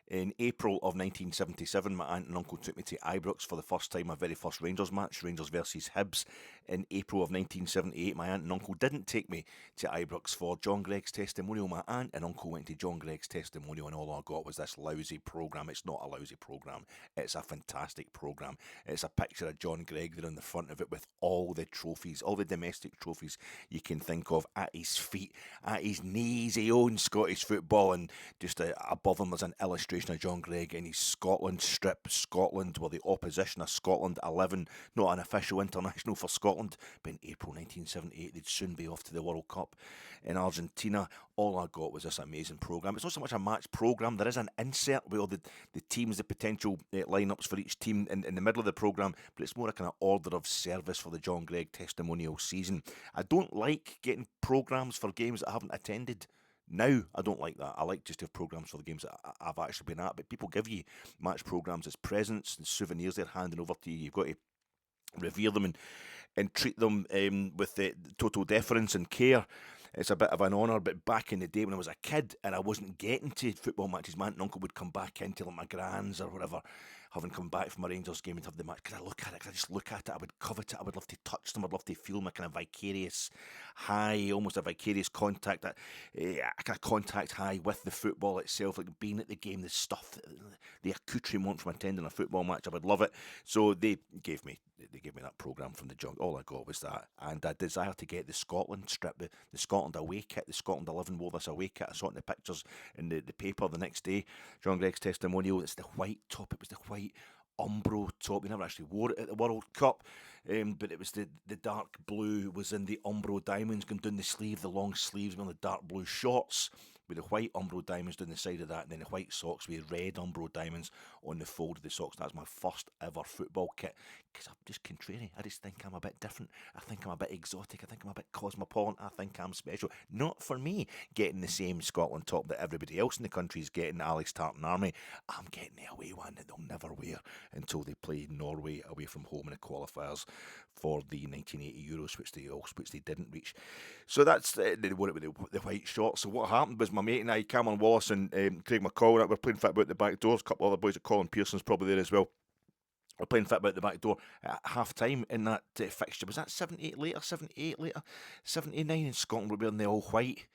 In April of 1977, my aunt and uncle took me to Ibrox for the first time, my very first Rangers match, Rangers versus Hibs. In April of 1978, my aunt and uncle didn't take me to Ibrox for John Gregg's testimonial. My aunt and uncle went to John Gregg's testimonial, and all I got was this lousy programme. It's not a lousy programme, it's a fantastic programme. It's a picture of John Gregg there on the front of it with all the trophies, all the domestic trophies you can think of at his feet, at his knees. He owns Scottish football, and just above him there's an illustration of John Gregg in his Scotland strip. Scotland were the opposition of Scotland 11, not an official international for Scotland, but in April 1978 they'd soon be off to the World Cup in Argentina. All I got was this amazing programme. It's not so much a match programme, there is an insert with all the teams, the potential lineups for each team in the middle of the programme, but it's more a kind of order of service for the John Gregg testimonial season. I don't like getting programmes for games that I haven't attended. Now, I don't like that. I like just to have programmes for the games that I've actually been at, but people give you match programmes as presents and souvenirs they're handing over to you. You've got to revere them and treat them with the total deference and care. It's a bit of an honour, but back in the day when I was a kid and I wasn't getting to football matches, my aunt and uncle would come back into like my gran's or whatever, having come back from a Rangers game and have the match. Could I look at it? Could I just look at it? I would covet it. I would love to touch them. I'd love to feel my kind of vicarious high, almost a vicarious contact, a kind of contact high with the football itself, like being at the game, the stuff, the accoutrement from attending a football match. I would love it. So they gave me that programme from the junk. All I got was that, and a desire to get the Scotland strip, the Scotland away kit, the Scotland 11 wore this away kit. I saw it in the pictures in the paper the next day. John Gregg's testimonial. It's the white top. It was the white Umbro top. We never actually wore it at the World Cup, but it was the dark blue was in the Umbro diamonds going down the sleeve, the long sleeves on the dark blue shorts with the white Umbro diamonds down the side of that, and then the white socks with red Umbro diamonds on the fold of the socks. That's my first ever football kit, because I'm just contrary. I just think I'm a bit different. I think I'm a bit exotic. I think I'm a bit cosmopolitan. I think I'm special. Not for me getting the same Scotland top that everybody else in the country is getting, Alex Tartan Army. I'm getting the away one that they'll never wear until they play Norway away from home in the qualifiers for the 1980 Euros, which they didn't reach. So that's they wore it with the white shorts. So what happened was my mate and I, Cameron Wallace and Craig McCall, and we're playing football at the back doors. A couple of other boys, Colin Pearson's probably there as well. We're playing football at the back door at half time in that fixture. Was that 78 later, 79 in Scotland? We're wearing the all white.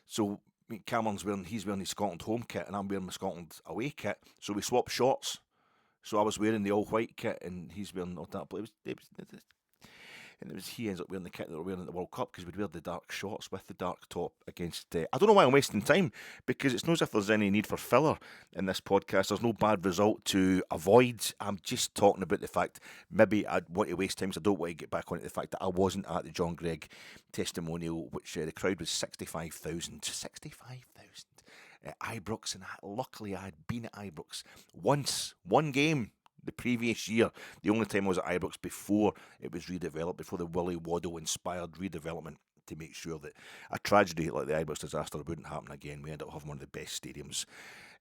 So Cameron's he's wearing his Scotland home kit, and I'm wearing my Scotland away kit. So we swapped shorts. So I was wearing the all white kit, and he's wearing all that. But he ends up wearing the kit that we're wearing at the World Cup, because we'd wear the dark shorts with the dark top against. I don't know why I'm wasting time, because it's not as if there's any need for filler in this podcast. There's no bad result to avoid. I'm just talking about the fact maybe I want to waste time, so I don't want to get back onto the fact that I wasn't at the John Gregg testimonial, which the crowd was 65,000. 65,000 at Ibrox, and luckily I had been at Ibrox once, one game the previous year. The only time I was at Ibrox before it was redeveloped, before the Willie Waddle inspired redevelopment, to make sure that a tragedy like the Ibrox disaster wouldn't happen again. We ended up having one of the best stadiums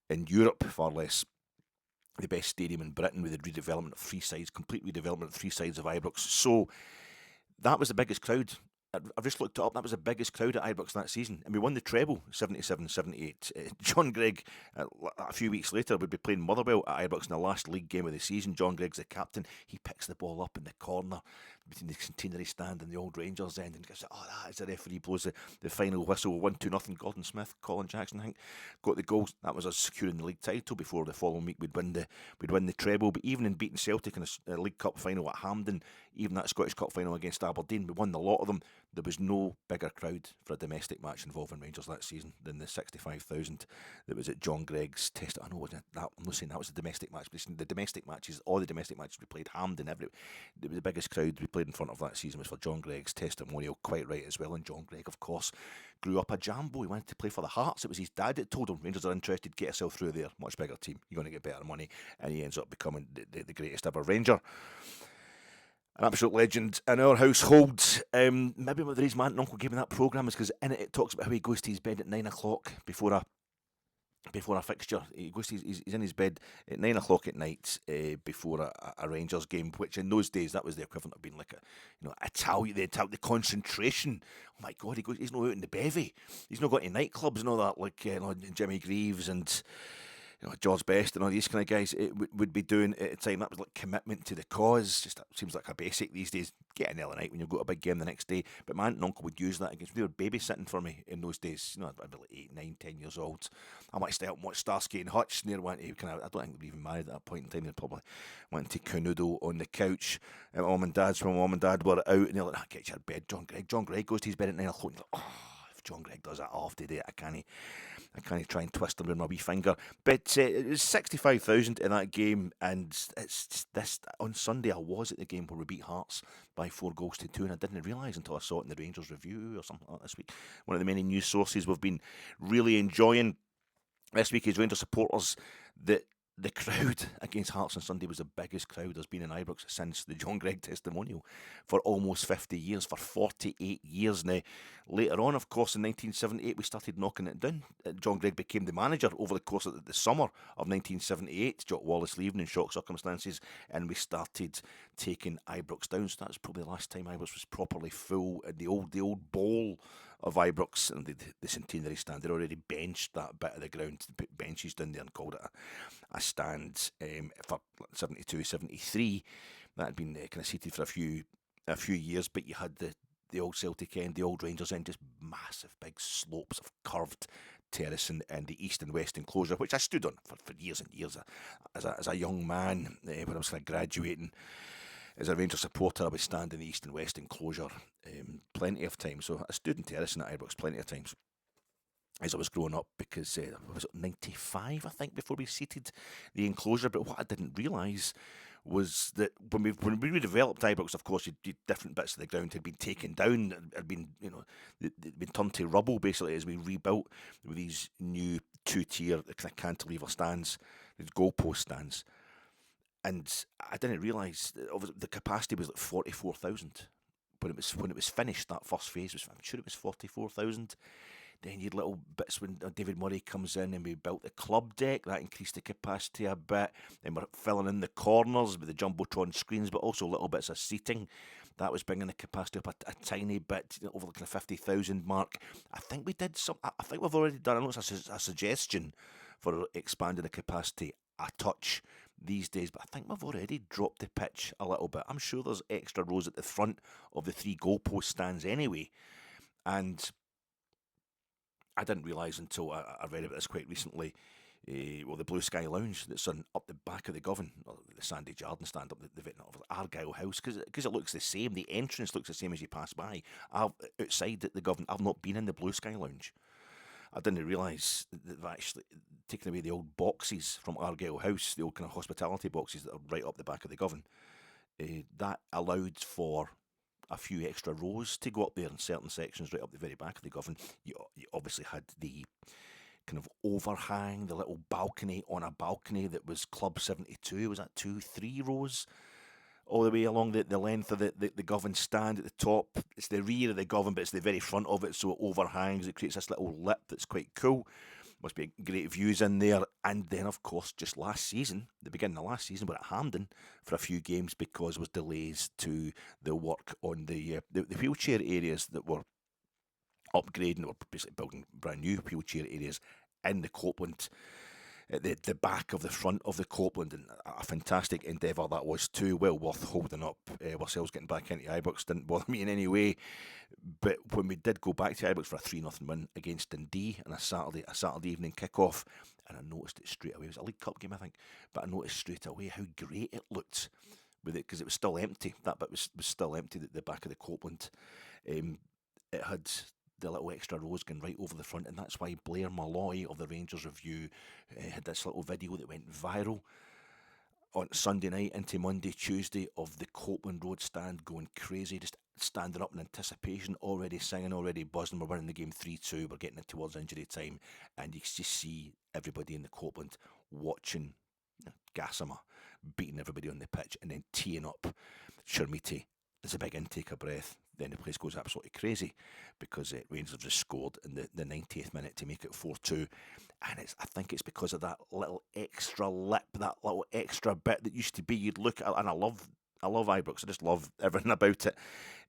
in Europe, far less the best stadium in Britain, with the redevelopment of three sides, complete redevelopment of three sides of Ibrox. So that was the biggest crowd. I've just looked it up. That was the biggest crowd at Ibrox that season, and we won the treble, 77-78. John Gregg, a few weeks later, would be playing Motherwell at Ibrox in the last league game of the season. John Gregg's the captain. He picks the ball up in the corner between the centenary stand and the old Rangers end, and goes, "Oh, that is the referee blows the final whistle." 1-2 Gordon Smith, Colin Jackson, I think, got the goals. That was us securing the league title before the following week we'd win the treble. But even in beating Celtic in a League Cup final at Hampden, even that Scottish Cup final against Aberdeen, we won a lot of them. There was no bigger crowd for a domestic match involving Rangers that season than the 65,000 that was at John Gregg's test. I know, I'm not saying that was the domestic match, but the domestic matches, all the domestic matches we played, Hampden, the biggest crowd we played in front of that season was for John Gregg's testimonial. Quite right as well. And John Gregg, of course, grew up a Jambo. He wanted to play for the Hearts. It was his dad that told him, Rangers are interested, get yourself through there, much bigger team, you're going to get better money. And he ends up becoming the greatest ever Ranger. An absolute legend in our household. Maybe the reason my aunt and uncle gave me that programme is because in it talks about how he goes to his bed at 9 o'clock before a fixture. He's in his bed at 9 o'clock at night before a Rangers game, which in those days that was the equivalent of being like the concentration. Oh my God, he's not out in the bevy. He's not got any nightclubs and all that, like Jimmy Greaves and George Best and all these kind of guys would be doing at the time. That was like commitment to the cause. Just that seems like a basic these days. Get in early night when you've got a big game the next day. But my aunt and uncle would use that against me. They were babysitting for me in those days. I'd be like 8, 9, 10 years old. I might stay up and watch Starsky and Hutch. And they went to I don't think they were even married at that point in time. They probably went to canoodle on the couch at mum and dad's when mum and dad were out. And they're like, get your bed, John Gregg. John Gregg goes to his bed at 9 o'clock. And you're like, if John Gregg does that, I'll have to do it. I can't try and twist them with my wee finger. But it was 65,000 in that game, and it's just this. On Sunday, I was at the game where we beat Hearts by 4-2, and I didn't realise until I saw it in the Rangers Review or something like that this week. One of the many news sources we've been really enjoying this week is Rangers supporters that the crowd against Hearts on Sunday was the biggest crowd there's been in Ibrox since the John Gregg testimonial for almost 50 years, for 48 years now. Later on, of course, in 1978, we started knocking it down. John Gregg became the manager over the course of the summer of 1978, Jock Wallace leaving in shock circumstances, and we started taking Ibrox down. So that was probably the last time Ibrox was properly full. The old bowl of Ibrox and the centenary stand, they'd already benched that bit of the ground, put benches down there and called it a stand for 72, 73. That had been kind of seated for a few years, but you had the old Celtic end, the old Rangers end, just massive big slopes of curved terrace and the east and west enclosure, which I stood on for years and years as a young man when I was kind of graduating. As a Rangers supporter, I would stand in the east and west enclosure plenty of times. So I stood in terrace in Ibrox plenty of times as I was growing up, because was it 95, I think, before we seated the enclosure. But what I didn't realise was that when we redeveloped Ibrox, of course, different bits of the ground had been taken down, had been they'd been turned to rubble basically as we rebuilt with these new 2-tier kind of cantilever stands, these goalpost stands. And I didn't realise the capacity was like 44,000 when it was finished. That first phase I'm sure it was 44,000. Then you had little bits when David Murray comes in and we built the club deck. That increased the capacity a bit. Then we're filling in the corners with the Jumbotron screens, but also little bits of seating. That was bringing the capacity up a tiny bit, over the kind of 50,000 mark. I think we did some. I think we've already done. I know it's a suggestion for expanding the capacity a touch these days, but I think we've already dropped the pitch a little bit. I'm sure there's extra rows at the front of the 3 goalpost stands anyway, and I didn't realise until I read about this quite recently. The Blue Sky Lounge that's up the back of the Govan, or the Sandy Jardin stand up the Argyle House, because it looks the same. The entrance looks the same as you pass by. Outside the Govan, I've not been in the Blue Sky Lounge. I didn't realise that they've actually taken away the old boxes from Argyle House, the old kind of hospitality boxes that are right up the back of the Govan. That allowed for a few extra rows to go up there in certain sections right up the very back of the Govan. You obviously had the kind of overhang, the little balcony on a balcony that was Club 72. Was that 2-3 rows? All the way along the length of the Govan stand at the top. It's the rear of the Govan, but it's the very front of it, so it overhangs. It creates this little lip that's quite cool. Must be great views in there. And then, of course, just last season, the beginning of last season, we're at Hampden for a few games because there was delays to the work on the wheelchair areas that were upgrading, or basically building brand new wheelchair areas in the Copeland, at the back of the front of the Copeland, and a fantastic endeavour that was too. Well worth holding up ourselves. Getting back into Ibrox didn't bother me in any way, but when we did go back to Ibrox for a 3-0 win against Dundee on a Saturday evening kick-off, and I noticed it straight away. It was a League Cup game, I think, but I noticed straight away how great it looked with it, because it was still empty. That bit was still empty, the back of the Copeland. It had the little extra rows going right over the front, and that's why Blair Malloy of the Rangers Review had this little video that went viral on Sunday night into Monday, Tuesday, of the Copeland Road stand going crazy, just standing up in anticipation, already singing, already buzzing. We're winning the game 3-2, we're getting it towards injury time, and you just see everybody in the Copeland watching Gassama beating everybody on the pitch and then teeing up Shermiti. There's a big intake of breath. Then the place goes absolutely crazy because Rangers have just scored in the 90th minute to make it 4-2. And I think it's because of that little extra lip, that little extra bit that used to be. You'd look at, and I love Ibrox. I just love everything about it.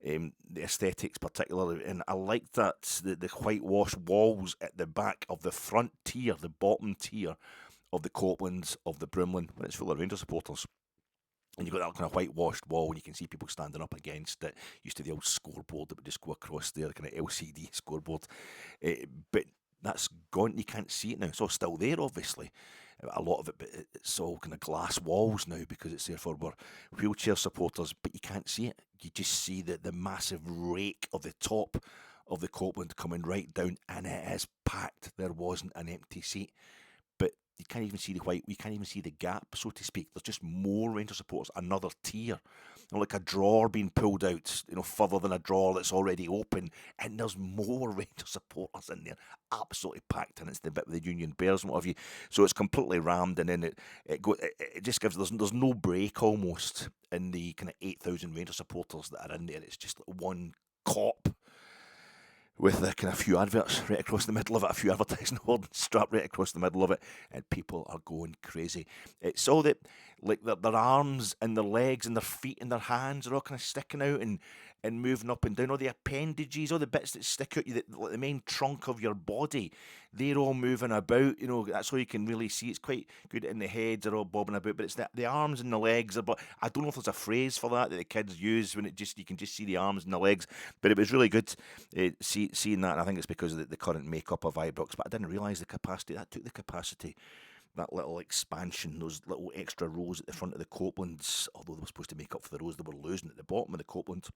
The aesthetics particularly. And I like that the whitewashed walls at the back of the front tier, the bottom tier of the Copelands, of the Broomland, when it's full of Rangers supporters. And you've got that kind of whitewashed wall, and you can see people standing up against it. Used to the old scoreboard that would just go across there, the kind of LCD scoreboard. But that's gone. You can't see it now. It's all still there, obviously. A lot of it, but it's all kind of glass walls now because it's there for our wheelchair supporters, but you can't see it. You just see the massive rake of the top of the Copeland coming right down, and it is packed. There wasn't an empty seat. But you can't even see the white, you can't even see the gap, so to speak. There's just more Rangers supporters, another tier. Like a drawer being pulled out, further than a drawer that's already open, and there's more Rangers supporters in there, absolutely packed, and it's the bit with the Union Bears and what have you. So it's completely rammed, and then it just gives, there's no break almost in the kind of 8,000 Rangers supporters that are in there. It's just one cop with a kind of few adverts right across the middle of it, a few advertising hoardings strapped right across the middle of it, and people are going crazy. It's all that, like their arms and their legs and their feet and their hands are all kind of sticking out and moving up and down. All the appendages, all the bits that stick out, like the main trunk of your body, they're all moving about. That's all you can really see. It's quite good, and the heads are all bobbing about, but it's the arms and the legs are. But I don't know if there's a phrase for that the kids use when you can just see the arms and the legs. But it was really good seeing that. And I think it's because of the current makeup of Ibrox. But I didn't realise the capacity. That took the capacity. That little expansion, those little extra rows at the front of the Copelands, although they were supposed to make up for the rows they were losing at the bottom of the Copeland.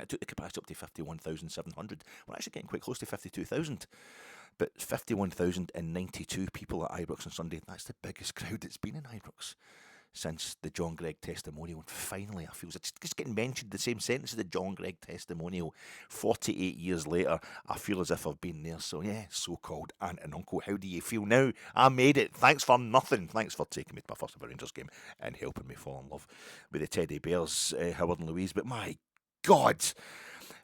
It took the capacity up to 51,700. We're actually getting quite close to 52,000. But 51,092 people at Ibrox on Sunday, that's the biggest crowd it's been in Ibrox since the John Gregg testimonial. And finally, I feel it's just getting mentioned the same sentence as the John Gregg testimonial 48 years later. I feel as if I've been there. So yeah, so-called aunt and uncle, how do you feel now? I made it. Thanks for nothing. Thanks for taking me to my first ever Rangers game and helping me fall in love with the Teddy Bears, Howard and Louise. But my God,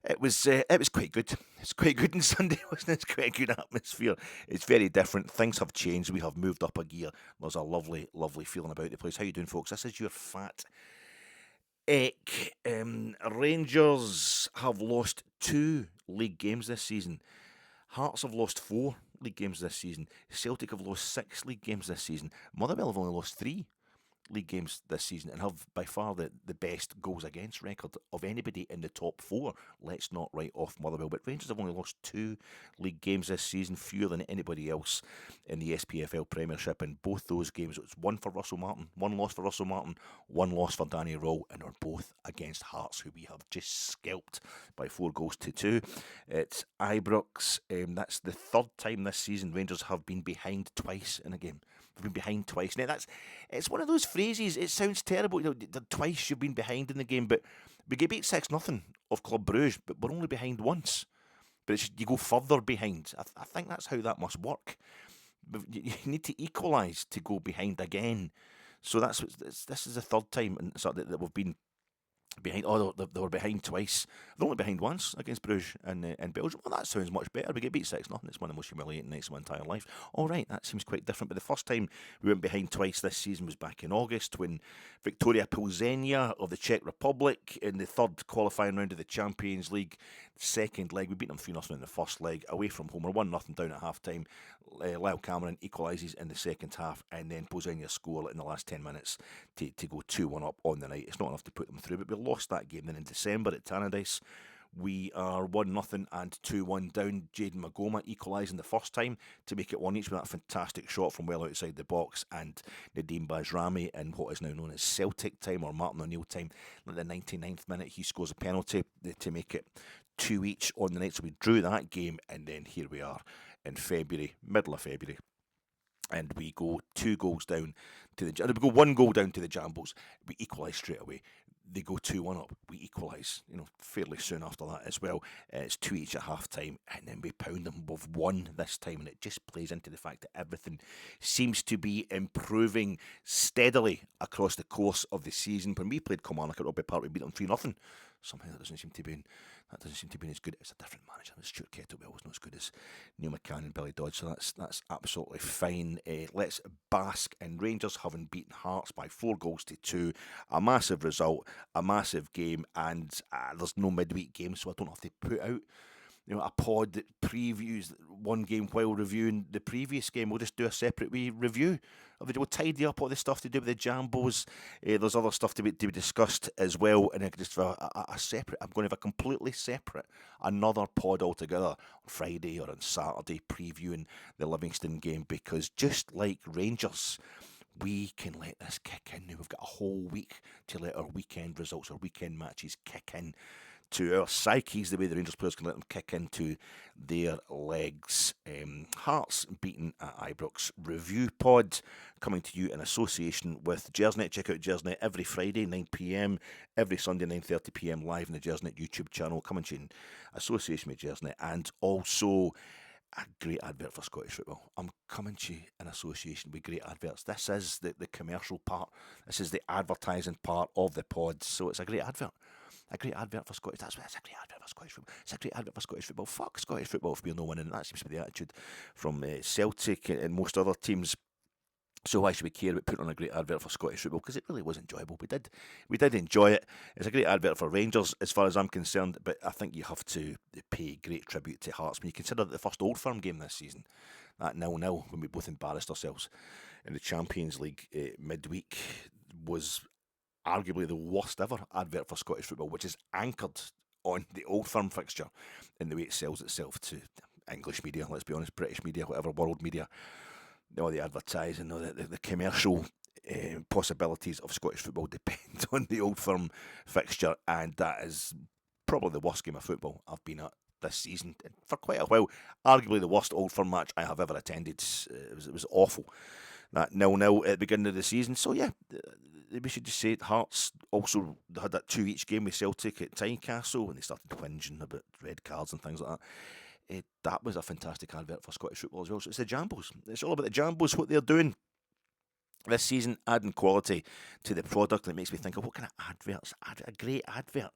it was quite good. It's quite good on Sunday, wasn't it? It's quite a good atmosphere. It's very different. Things have changed. We have moved up a gear. There's a lovely, lovely feeling about the place. How you doing, folks? This is your phat. Rangers have lost 2 league games this season. Hearts have lost 4 league games this season. Celtic have lost 6 league games this season. Motherwell have only lost 3 league games this season and have by far the best goals against record of anybody in the top 4. Let's not write off Motherwell, but Rangers have only lost 2 league games this season, fewer than anybody else in the SPFL Premiership. In both those games, it was 1 for Russell Martin, 1 loss for Russell Martin, 1 loss for Danny Röhl, and are both against Hearts, who we have just scalped by 4-2. It's Ibrox. That's the 3rd time this season Rangers have been behind twice in a game. They've been behind twice. Now it's one of those phrases. It sounds terrible. Twice you've been behind in the game, but we get beat 6-0 of Club Brugge, but we're only behind once. But you go further behind. I think that's how that must work. You need to equalise to go behind again. So this is the 3rd time that we've been behind. Oh, they were behind twice. They're only behind once against Bruges in Belgium. Well, that sounds much better. We get beat 6-0. It's one of the most humiliating nights of my entire life. All right, that seems quite different. But the first time we went behind twice this season was back in August when Victoria Pilsenia of the Czech Republic in the 3rd qualifying round of the Champions League, second leg, we beat them 3-0 in the first leg away from home. We're 1-0 down at half time. Lyle Cameron equalises in the second half, and then Pilsenia score in the last 10 minutes to go 2-1 up on the night. It's not enough to put them through, but we lost that game. Then in December at Tannadice, we are 1-0 and 2-1 down. Jaden Magoma equalising the first time to make it 1 each with that fantastic shot from well outside the box, and Nadeem Bajrami in what is now known as Celtic time or Martin O'Neill time. At the 99th minute, he scores a penalty to make it 2 each on the night. So we drew that game, and then here we are in February, middle of February, and we go 2 goals down to we go 1 goal down to the Jambos. We equalise straight away. They go 2-1 up. We equalise, fairly soon after that as well. It's 2 each at half time, and then we pound them with 1 this time, and it just plays into the fact that everything seems to be improving steadily across the course of the season. When we played Kilmarnock at Rugby Park, we beat them 3-0. Somehow that doesn't seem to be as good. It's a different manager. Stuart Kettlewell was not as good as Neil McCann and Billy Dodge, so that's absolutely fine. Let's bask in Rangers having beaten Hearts by 4-2. A massive result, a massive game, and there's no midweek game, so I don't have to put out a pod that previews one game while reviewing the previous game. We'll just do a separate review of it. We'll tidy up all the stuff to do with the Jambos. There's other stuff to be discussed as well, and just for a separate. I'm going to have a completely separate, another pod altogether on Friday or on Saturday previewing the Livingston game, because just like Rangers, we can let this kick in now. We've got a whole week to let our weekend results, our weekend matches kick in to our psyches, the way the Rangers players can let them kick into their legs. Hearts beaten at Ibrox review pod coming to you in association with Gersnet. Check out Gersnet every Friday 9 p.m, every Sunday 9:30 p.m, live on the Gersnet YouTube channel, coming to you in association with Gersnet, and also a great advert for Scottish football. I'm coming to you in association with great adverts. This is the commercial part. This is the advertising part of the pod. So it's a great advert. A great advert for Scottish. That's why it's a great advert for Scottish football. It's a great advert for Scottish football. Fuck Scottish football if we're no winning. That seems to be the attitude from Celtic and most other teams. So why should we care about putting on a great advert for Scottish football? Because it really was enjoyable. We did enjoy it. It's a great advert for Rangers, as far as I'm concerned. But I think you have to pay great tribute to Hearts when you consider that the first Old Firm game this season, that 0-0, when we both embarrassed ourselves in the Champions League midweek, was arguably the worst ever advert for Scottish football, which is anchored on the Old Firm fixture in the way it sells itself to English media, let's be honest, British media, whatever, world media. All the advertising, all the commercial possibilities of Scottish football depend on the Old Firm fixture, and that is probably the worst game of football I've been at this season for quite a while. Arguably the worst Old Firm match I have ever attended. It was awful. That 0-0 at the beginning of the season. So yeah, we should just say Hearts also had that 2-each game with Celtic at Tynecastle when they started whinging about red cards and things like that. That was a fantastic advert for Scottish football as well. So it's the Jambos. It's all about the Jambos, what they're doing this season, adding quality to the product. And it makes me think of what kind of adverts. A great advert.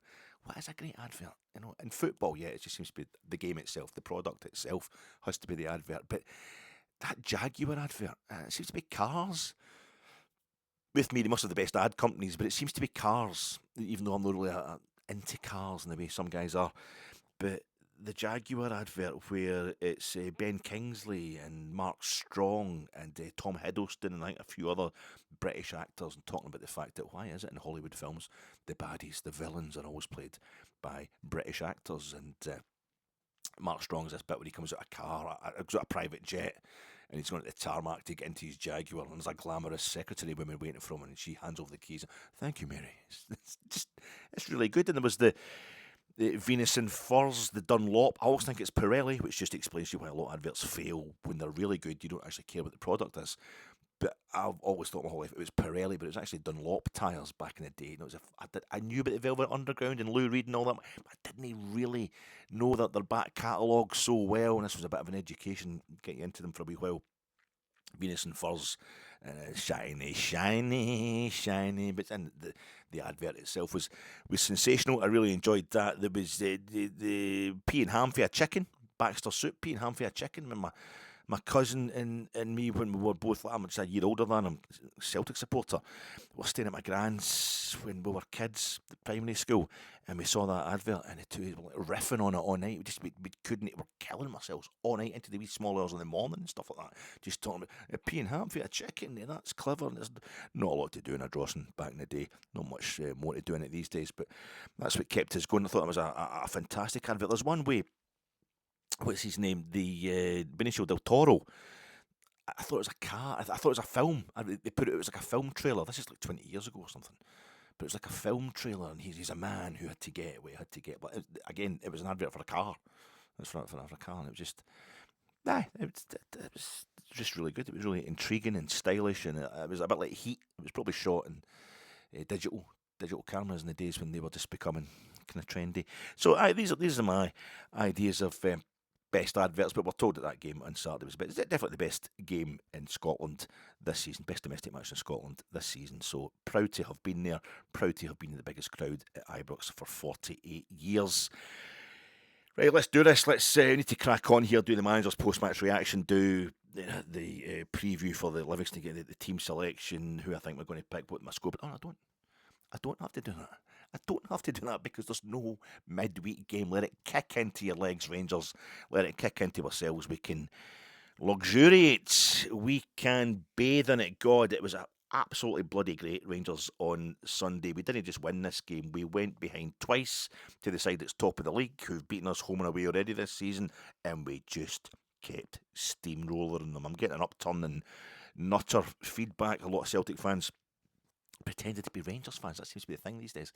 What is a great advert? You know, in football, yeah, it just seems to be the game itself, the product itself has to be the advert. But that Jaguar advert, it seems to be cars. With me, they must have the best ad companies, but it seems to be cars, even though I'm not really into cars in the way some guys are. But the Jaguar advert where it's Ben Kingsley and Mark Strong and Tom Hiddleston and I think a few other British actors, and talking about the fact that why is it in Hollywood films the baddies, the villains are always played by British actors, and Mark Strong's this bit where he comes out of a car, a private jet, and he's going to the tarmac to get into his Jaguar, and there's a glamorous secretary woman waiting for him, and she hands over the keys. Thank you, Mary. It's really good. And there was the Venus and Furs, the Dunlop. I always think it's Pirelli, which just explains to you why a lot of adverts fail when they're really good. You don't actually care what the product is. But I've always thought my whole life it was Pirelli, but it was actually Dunlop tyres back in the day. And I knew about the Velvet Underground and Lou Reed and all that, but I didn't really know that their back catalogue so well. And this was a bit of an education, getting into them for a wee while. Venus and Furs, shiny, shiny, shiny. But then the advert itself was sensational. I really enjoyed that. There was the pea and ham for a chicken, Baxter soup, pea and ham for a chicken. When my cousin and me, when we were both, I'm just a year older than him, Celtic supporter, we were staying at my gran's when we were kids at primary school, and we saw that advert, and the two were like riffing on it all night. We couldn't, we were killing ourselves all night into the wee small hours in the morning and stuff like that, just talking about pea and ham for a chicken, and that's clever, and there's not a lot to do in Ardrossan back in the day, not much more to do in it these days, but that's what kept us going. I thought it was a fantastic advert. There's one way, what's his name? The Benicio del Toro. I thought it was a car. I thought it was a film. They put it was like a film trailer. This is like 20 years ago or something. But it was like a film trailer, and he's a man who had to get what he had to get. But again, it was an advert for a car. It was for a car, and it was just, it was just really good. It was really intriguing and stylish, and it was a bit like Heat. It was probably shot in digital cameras in the days when they were just becoming kind of trendy. So these are my ideas of best adverts, but we're told that game on Saturday was definitely the best game in Scotland this season, best domestic match in Scotland this season. So proud to have been there, proud to have been in the biggest crowd at Ibrox for 48 years. Right, let's do this. Let's need to crack on here, do the manager's post-match reaction, do the preview for the Livingston game, the team selection, who I think we're going to pick, what my score. But I I don't have to do that. I don't have to do that because there's no midweek game. Let it kick into your legs, Rangers. Let it kick into ourselves. We can luxuriate. We can bathe in it. God, it was absolutely bloody great, Rangers, on Sunday. We didn't just win this game. We went behind twice to the side that's top of the league, who've beaten us home and away already this season, and we just kept steamrolling them. I'm getting an upturning nutter feedback. A lot of Celtic fans pretended to be Rangers fans. That seems to be the thing these days.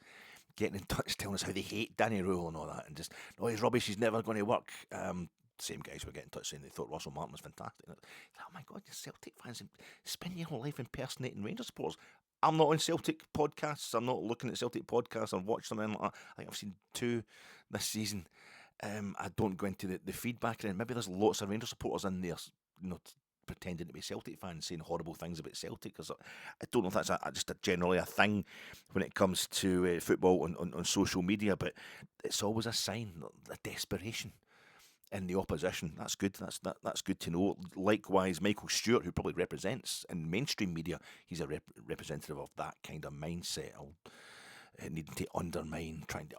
Getting in touch, telling us how they hate Danny Röhl and all that, and just, oh, he's rubbish, he's never going to work. Same guys were getting in touch saying they thought Russell Martin was fantastic. Oh my God, you're Celtic fans and spend your whole life impersonating Rangers supporters. I'm not on Celtic podcasts. I'm not looking at Celtic podcasts or watching them. I think I've seen 2 this season. I don't go into the feedback, and maybe there's lots of Rangers supporters in there, pretending to be Celtic fans saying horrible things about Celtic. Because I don't know if that's just generally a thing when it comes to football on social media, but it's always a sign of desperation in the opposition. That's good. That's good to know. Likewise, Michael Stewart, who probably represents in mainstream media, he's a representative of that kind of mindset. Needing to undermine, trying to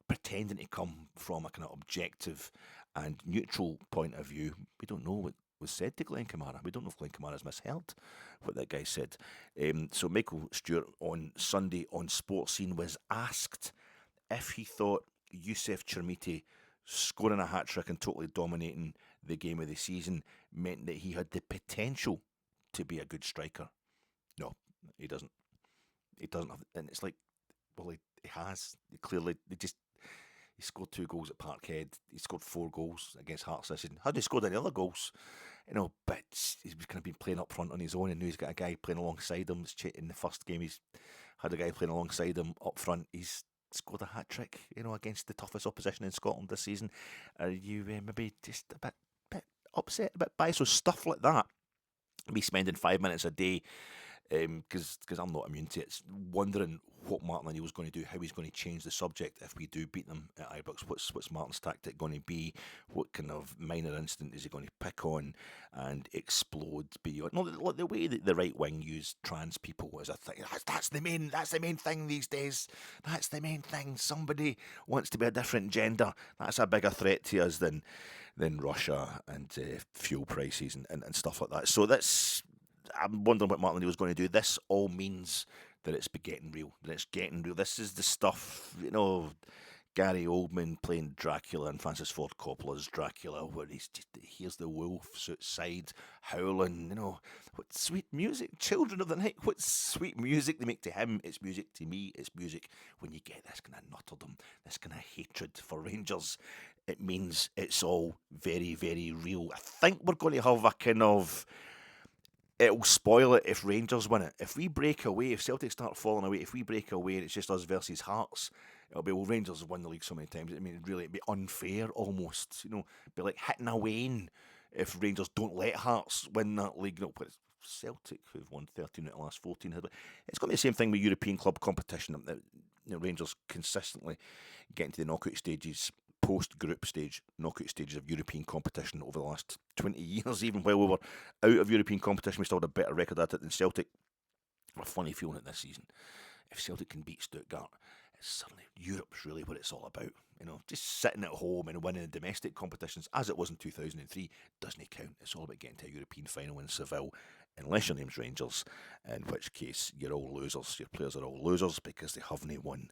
pretending to come from a kind of objective and neutral point of view. We don't know what was said to Glenn Kamara. We don't know if Glenn Kamara's misheard what that guy said. So Michael Stewart on Sunday on Sports Scene was asked if he thought Youssef Chermiti scoring a hat-trick and totally dominating the game of the season meant that he had the potential to be a good striker. No, he doesn't. He doesn't have, and it's like, well, he has. He scored 2 goals at Parkhead. He scored 4 goals against Hearts this season. Hadn't he scored any other goals? But he's kind of been playing up front on his own, and now he's got a guy playing alongside him. In the first game, he's had a guy playing alongside him up front. He's scored a hat-trick, against the toughest opposition in Scotland this season. Are you maybe just a bit upset, a bit biased? So stuff like that, me spending 5 minutes a day, because I'm not immune to it, it's wondering what Martin O'Neill's going to do, how he's going to change the subject if we do beat them at Ibrox. What's Martin's tactic going to be? What kind of minor incident is he going to pick on and explode beyond? No, the way that the right wing use trans people as a thing, that's the main thing these days. That's the main thing. Somebody wants to be a different gender. That's a bigger threat to us than Russia and fuel prices and stuff like that. So I'm wondering what Martin O'Neill was going to do. This all means that it's getting real. This is the stuff, Gary Oldman playing Dracula and Francis Ford Coppola's Dracula, where here's the wolf outside howling, what sweet music, children of the night, what sweet music they make to him. It's music to me. It's music when you get this kind of nutterdom, this kind of hatred for Rangers. It means it's all very, very real. I think we're going to have a kind of... It'll spoil it if Rangers win it. If we break away, if Celtic start falling away, if we break away and it's just us versus Hearts, it'll be, well, Rangers have won the league so many times. I mean, really, it'd be unfair almost. Be like hitting a wane if Rangers don't let Hearts win that league. But it's Celtic who've won 13 out of the last 14. It's going to be the same thing with European club competition. Rangers consistently getting to the knockout stages, post-group stage, knockout stages of European competition over the last 20 years. Even while we were out of European competition, we still had a better record at it than Celtic. I have a funny feeling it this season. If Celtic can beat Stuttgart, it's suddenly Europe's really what it's all about. Just sitting at home and winning the domestic competitions, as it was in 2003, doesn't count. It's all about getting to a European final in Seville, unless your name's Rangers, in which case you're all losers. Your players are all losers because they haven't won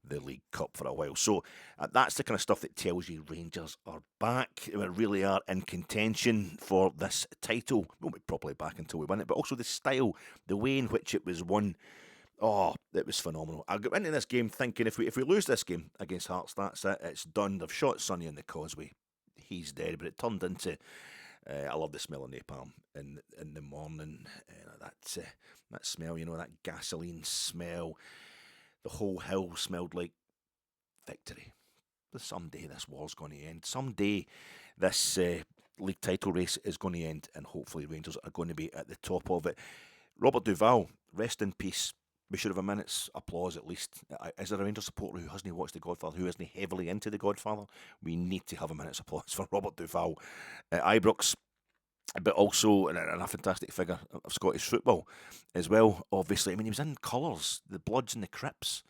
the League Cup for a while. So that's the kind of stuff that tells you Rangers are back. We really are in contention for this title. We won't be properly back until we win it, but also the style, the way in which it was won. Oh, it was phenomenal. I got into this game thinking if we lose this game against Hearts, that's it. It's done. They've shot Sonny on the causeway. He's dead. But it turned into... I love the smell of napalm in the morning. That smell, that gasoline smell. The whole hill smelled like victory. Someday this war's going to end. Someday this league title race is going to end, and hopefully Rangers are going to be at the top of it. Robert Duvall, rest in peace. We should have a minute's applause at least. Is there a Rangers supporter who hasn't watched The Godfather, who isn't heavily into The Godfather? We need to have a minute's applause for Robert Duvall. Ibrox but also and a fantastic figure of Scottish football as well. Obviously, I mean, he was in colours, the Bloods and the Crips,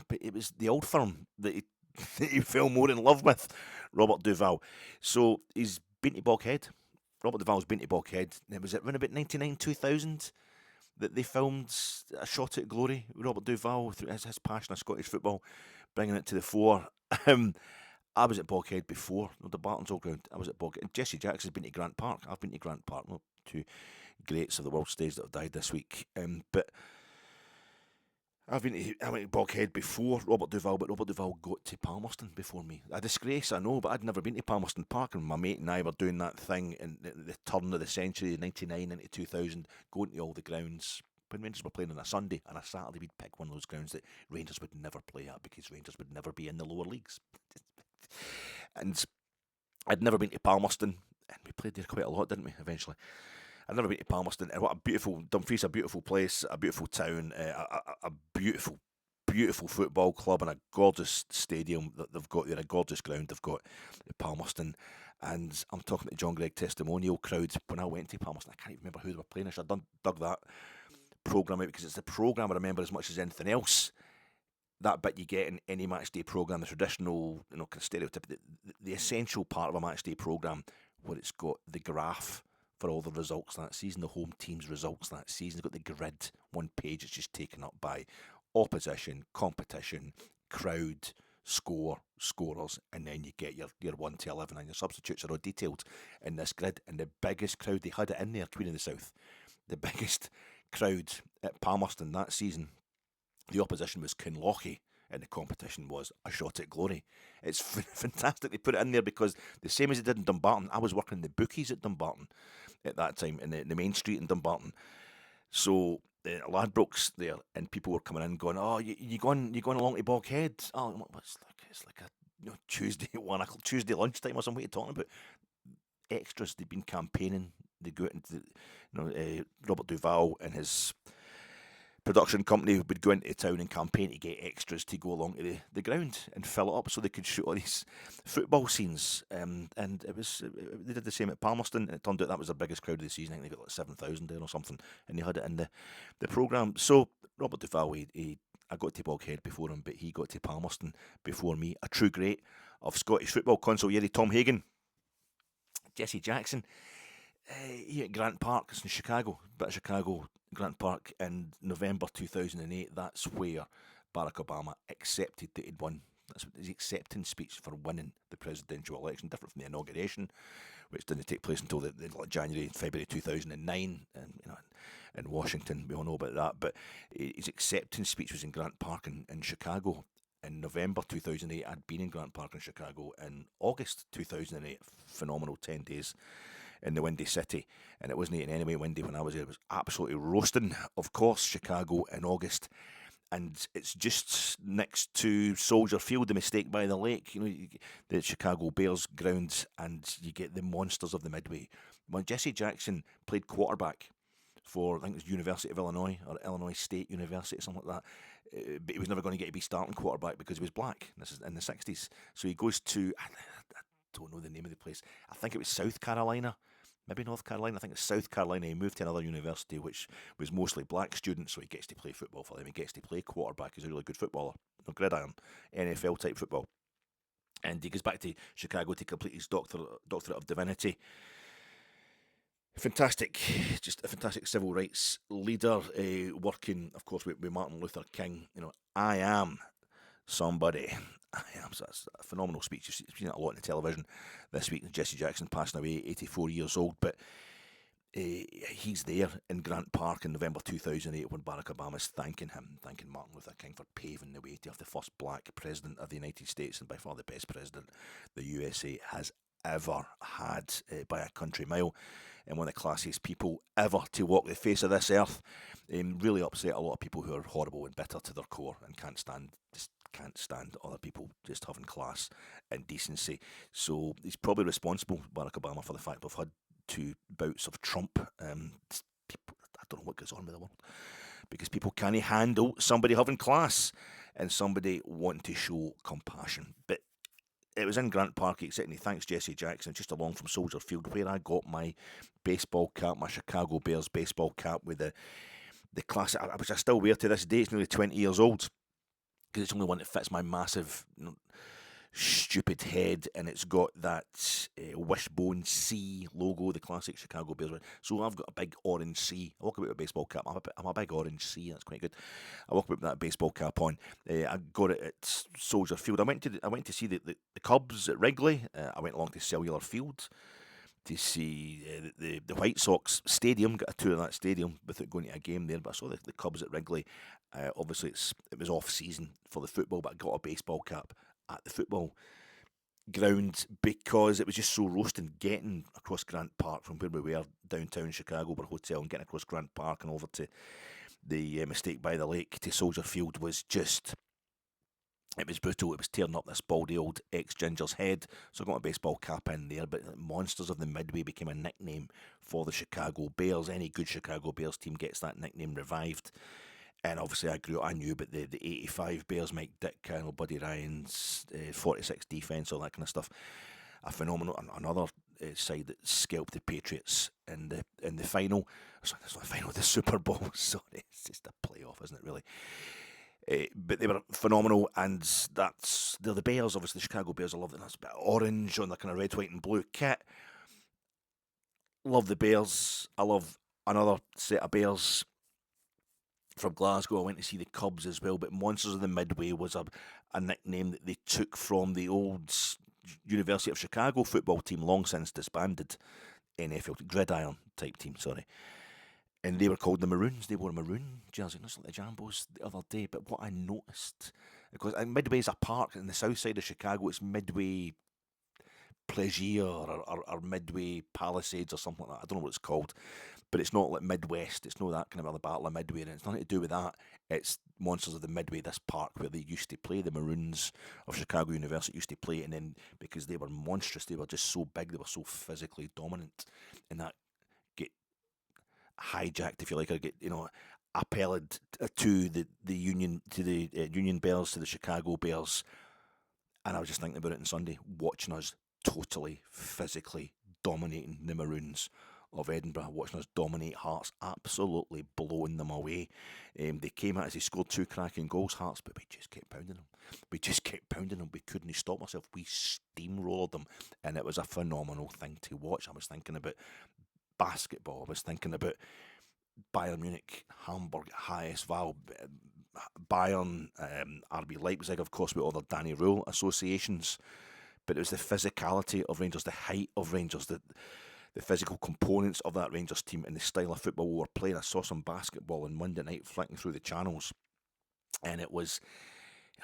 but it was the old firm that he, that he fell more in love with, Robert Duvall. So he's been to Boghead. Robert Duvall's been to Boghead. It was around about 99, 2000 that they filmed A Shot at Glory with Robert Duvall through his passion of Scottish football, bringing it to the fore. I was at Boghead before, the Barton's Old Ground. I was at Boghead. Jesse Jackson's been to Grant Park. I've been to Grant Park. Well, two greats of the world stage that have died this week. But I went to Boghead before Robert Duvall, but Robert Duvall got to Palmerston before me. A disgrace, I know, but I'd never been to Palmerston Park, and my mate and I were doing that thing in the turn of the century, 99 into 2000, going to all the grounds. When Rangers were playing on a Sunday and a Saturday, we'd pick one of those grounds that Rangers would never play at because Rangers would never be in the lower leagues. And I'd never been to Palmerston, and we played there quite a lot, didn't we, eventually? I've never been to Palmerston, and what a beautiful, Dumfries, a beautiful place, a beautiful town, a beautiful, beautiful football club, and a gorgeous stadium that they've got there, a gorgeous ground they've got at Palmerston. And I'm talking to John Gregg testimonial crowd when I went to Palmerston. I can't even remember who they were playing. I should have dug that programme out because it's the programme I remember as much as anything else. That bit you get in any match day programme, the traditional, kind of stereotype, the essential part of a match day programme, where it's got the graph for all the results that season, the home team's results that season. It's got the grid, one page it's just taken up by opposition, competition, crowd, score, scorers, and then you get your 1 to 11, and your substitutes are all detailed in this grid. And the biggest crowd, they had it in there, Queen of the South, the biggest crowd at Palmerston that season, the opposition was Kinlochie, and the competition was A Shot at Glory. It's fantastic they put it in there because the same as they did in Dumbarton, I was working in the bookies at Dumbarton at that time, in the main street in Dumbarton. So Ladbrokes there, and people were coming in going, "Oh, you going along to Boghead? Oh, it's like a Tuesday at 1 o'clock, Tuesday lunchtime or something. What are you talking about?" Extras, they've been campaigning. They go into Robert Duvall and his production company would go into town and campaign to get extras to go along to the ground and fill it up so they could shoot all these football scenes. And it was they did the same at Palmerston, and it turned out that was the biggest crowd of the season. I think they got like 7,000 there or something, and they had it in the programme. So Robert Duvall, I got to Boghead before him, but he got to Palmerston before me. A true great of Scottish football, consigliere Tom Hagen, Jesse Jackson. He at Grant Park, it's in Chicago, bit of Chicago, Grant Park in November 2008. That's where Barack Obama accepted that he'd won. That's his acceptance speech for winning the presidential election, different from the inauguration, which didn't take place until the January, February 2009, and in Washington. We all know about that. But his acceptance speech was in Grant Park in Chicago in November 2008. I'd been in Grant Park in Chicago in August 2008. Phenomenal 10 days in the Windy City, and it wasn't even anyway windy when I was there. It was absolutely roasting, of course, Chicago in August, and it's just next to Soldier Field, the Mistake by the Lake, the Chicago Bears grounds, and you get the monsters of the Midway. When Jesse Jackson played quarterback for, I think it was University of Illinois, or Illinois State University, something like that, but he was never going to get to be starting quarterback because he was black. This is in the 60s. So he goes to, I don't know the name of the place, I think it was South Carolina, maybe North Carolina. I think it's South Carolina. He moved to another university which was mostly black students, so he gets to play football for them. He gets to play quarterback. He's a really good footballer, gridiron, NFL type football. And he goes back to Chicago to complete his doctorate of divinity. Fantastic, just a fantastic civil rights leader, working, of course, with Martin Luther King. I am somebody. I am. So that's a phenomenal speech. You've seen it a lot on the television this week. Jesse Jackson passing away, 84 years old, but he's there in Grant Park in November 2008 when Barack Obama's thanking Martin Luther King for paving the way to have the first black president of the United States, and by far the best president the USA has ever had by a country mile, and one of the classiest people ever to walk the face of this earth. Really upset a lot of people who are horrible and bitter to their core and can't stand other people just having class and decency. So he's probably responsible, Barack Obama, for the fact we've had 2 bouts of Trump. People, I don't know what goes on with the world, because people can't handle somebody having class and somebody wanting to show compassion. But it was in Grant Park, City. Thanks, Jesse Jackson, just along from Soldier Field, where I got my baseball cap, my Chicago Bears baseball cap with the classic, which I still wear to this day. It's nearly 20 years old, because it's the only one that fits my massive, stupid head, and it's got that wishbone C logo, the classic Chicago Bears one. So I've got a big orange C. I walk about with a baseball cap. I'm a big orange C. That's quite good. I walk about with that baseball cap on. I got it at Soldier Field. I went to see the Cubs at Wrigley. I went along to Cellular Field to see the White Sox stadium. Got a tour of that stadium without going to a game there. But I saw the Cubs at Wrigley. Obviously, it was off season for the football, but I got a baseball cap at the football ground because it was just so roasting getting across Grant Park from where we were downtown Chicago, our hotel, and getting across Grant Park and over to the Mistake by the Lake to Soldier Field was just, it was brutal. It was tearing up this baldy old ex-Ginger's head. So I got a baseball cap in there, but Monsters of the Midway became a nickname for the Chicago Bears. Any good Chicago Bears team gets that nickname revived. And obviously I knew about the 85 Bears, Mike Dick, Colonel Buddy Ryan's 46 defence, all that kind of stuff. A phenomenal, another side that scalped the Patriots in the final. Sorry, it's not the final, the Super Bowl. Sorry, it's just a playoff, isn't it, really? But they were phenomenal, and they're the Bears, obviously the Chicago Bears. I love that. That's a bit orange on the kind of red, white and blue kit. Love the Bears. I love another set of Bears from Glasgow. I went to see the Cubs as well, but Monsters of the Midway was a nickname that they took from the old University of Chicago football team, long since disbanded, NFL gridiron type team, sorry. And they were called the Maroons. They wore a maroon jersey, not like the Jambos the other day. But what I noticed, because Midway's a park in the south side of Chicago, it's Midway Plaisir or Midway Palisades or something like that. I don't know what it's called. But it's not like Midwest. It's not that kind of the Battle of Midway. And it's nothing to do with that. It's Monsters of the Midway, this park where they used to play. The Maroons of Chicago University used to play. And then because they were monstrous, they were just so big, they were so physically dominant. And that get hijacked, if you like, or get, appelled to the Union, to the Union Bears, to the Chicago Bears. And I was just thinking about it on Sunday, watching us totally physically dominating the Maroons of Edinburgh, watching us dominate Hearts, absolutely blowing them away. They came at us, they scored 2 cracking goals, Hearts, but we just kept pounding them. We couldn't stop ourselves. We steamrolled them, and it was a phenomenal thing to watch. I was thinking about basketball. I was thinking about Bayern Munich, Hamburg, HSV, Bayern, RB Leipzig, of course, with all the Danny Röhl associations. But it was the physicality of Rangers, the height of Rangers, the physical components of that Rangers team and the style of football we were playing. I saw some basketball on Monday night flicking through the channels, and it was,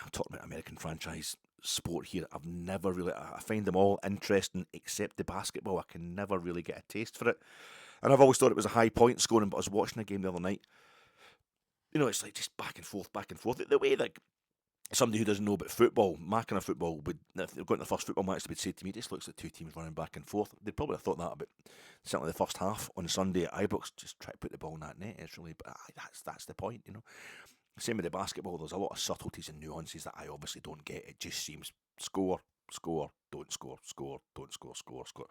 I'm talking about American franchise sport here. I find them all interesting except the basketball. I can never really get a taste for it. And I've always thought it was a high point scoring, but I was watching a game the other night. It's like just back and forth. The way that somebody who doesn't know about football, marking a football, would, if they've got in the first football match, they would say to me, this looks like 2 teams running back and forth. They'd probably have thought that about certainly the first half on Sunday at Ibrox. Just try to put the ball in that net. It's really, but that's the point, Same with the basketball. There's a lot of subtleties and nuances that I obviously don't get. It just seems score, don't score, don't score.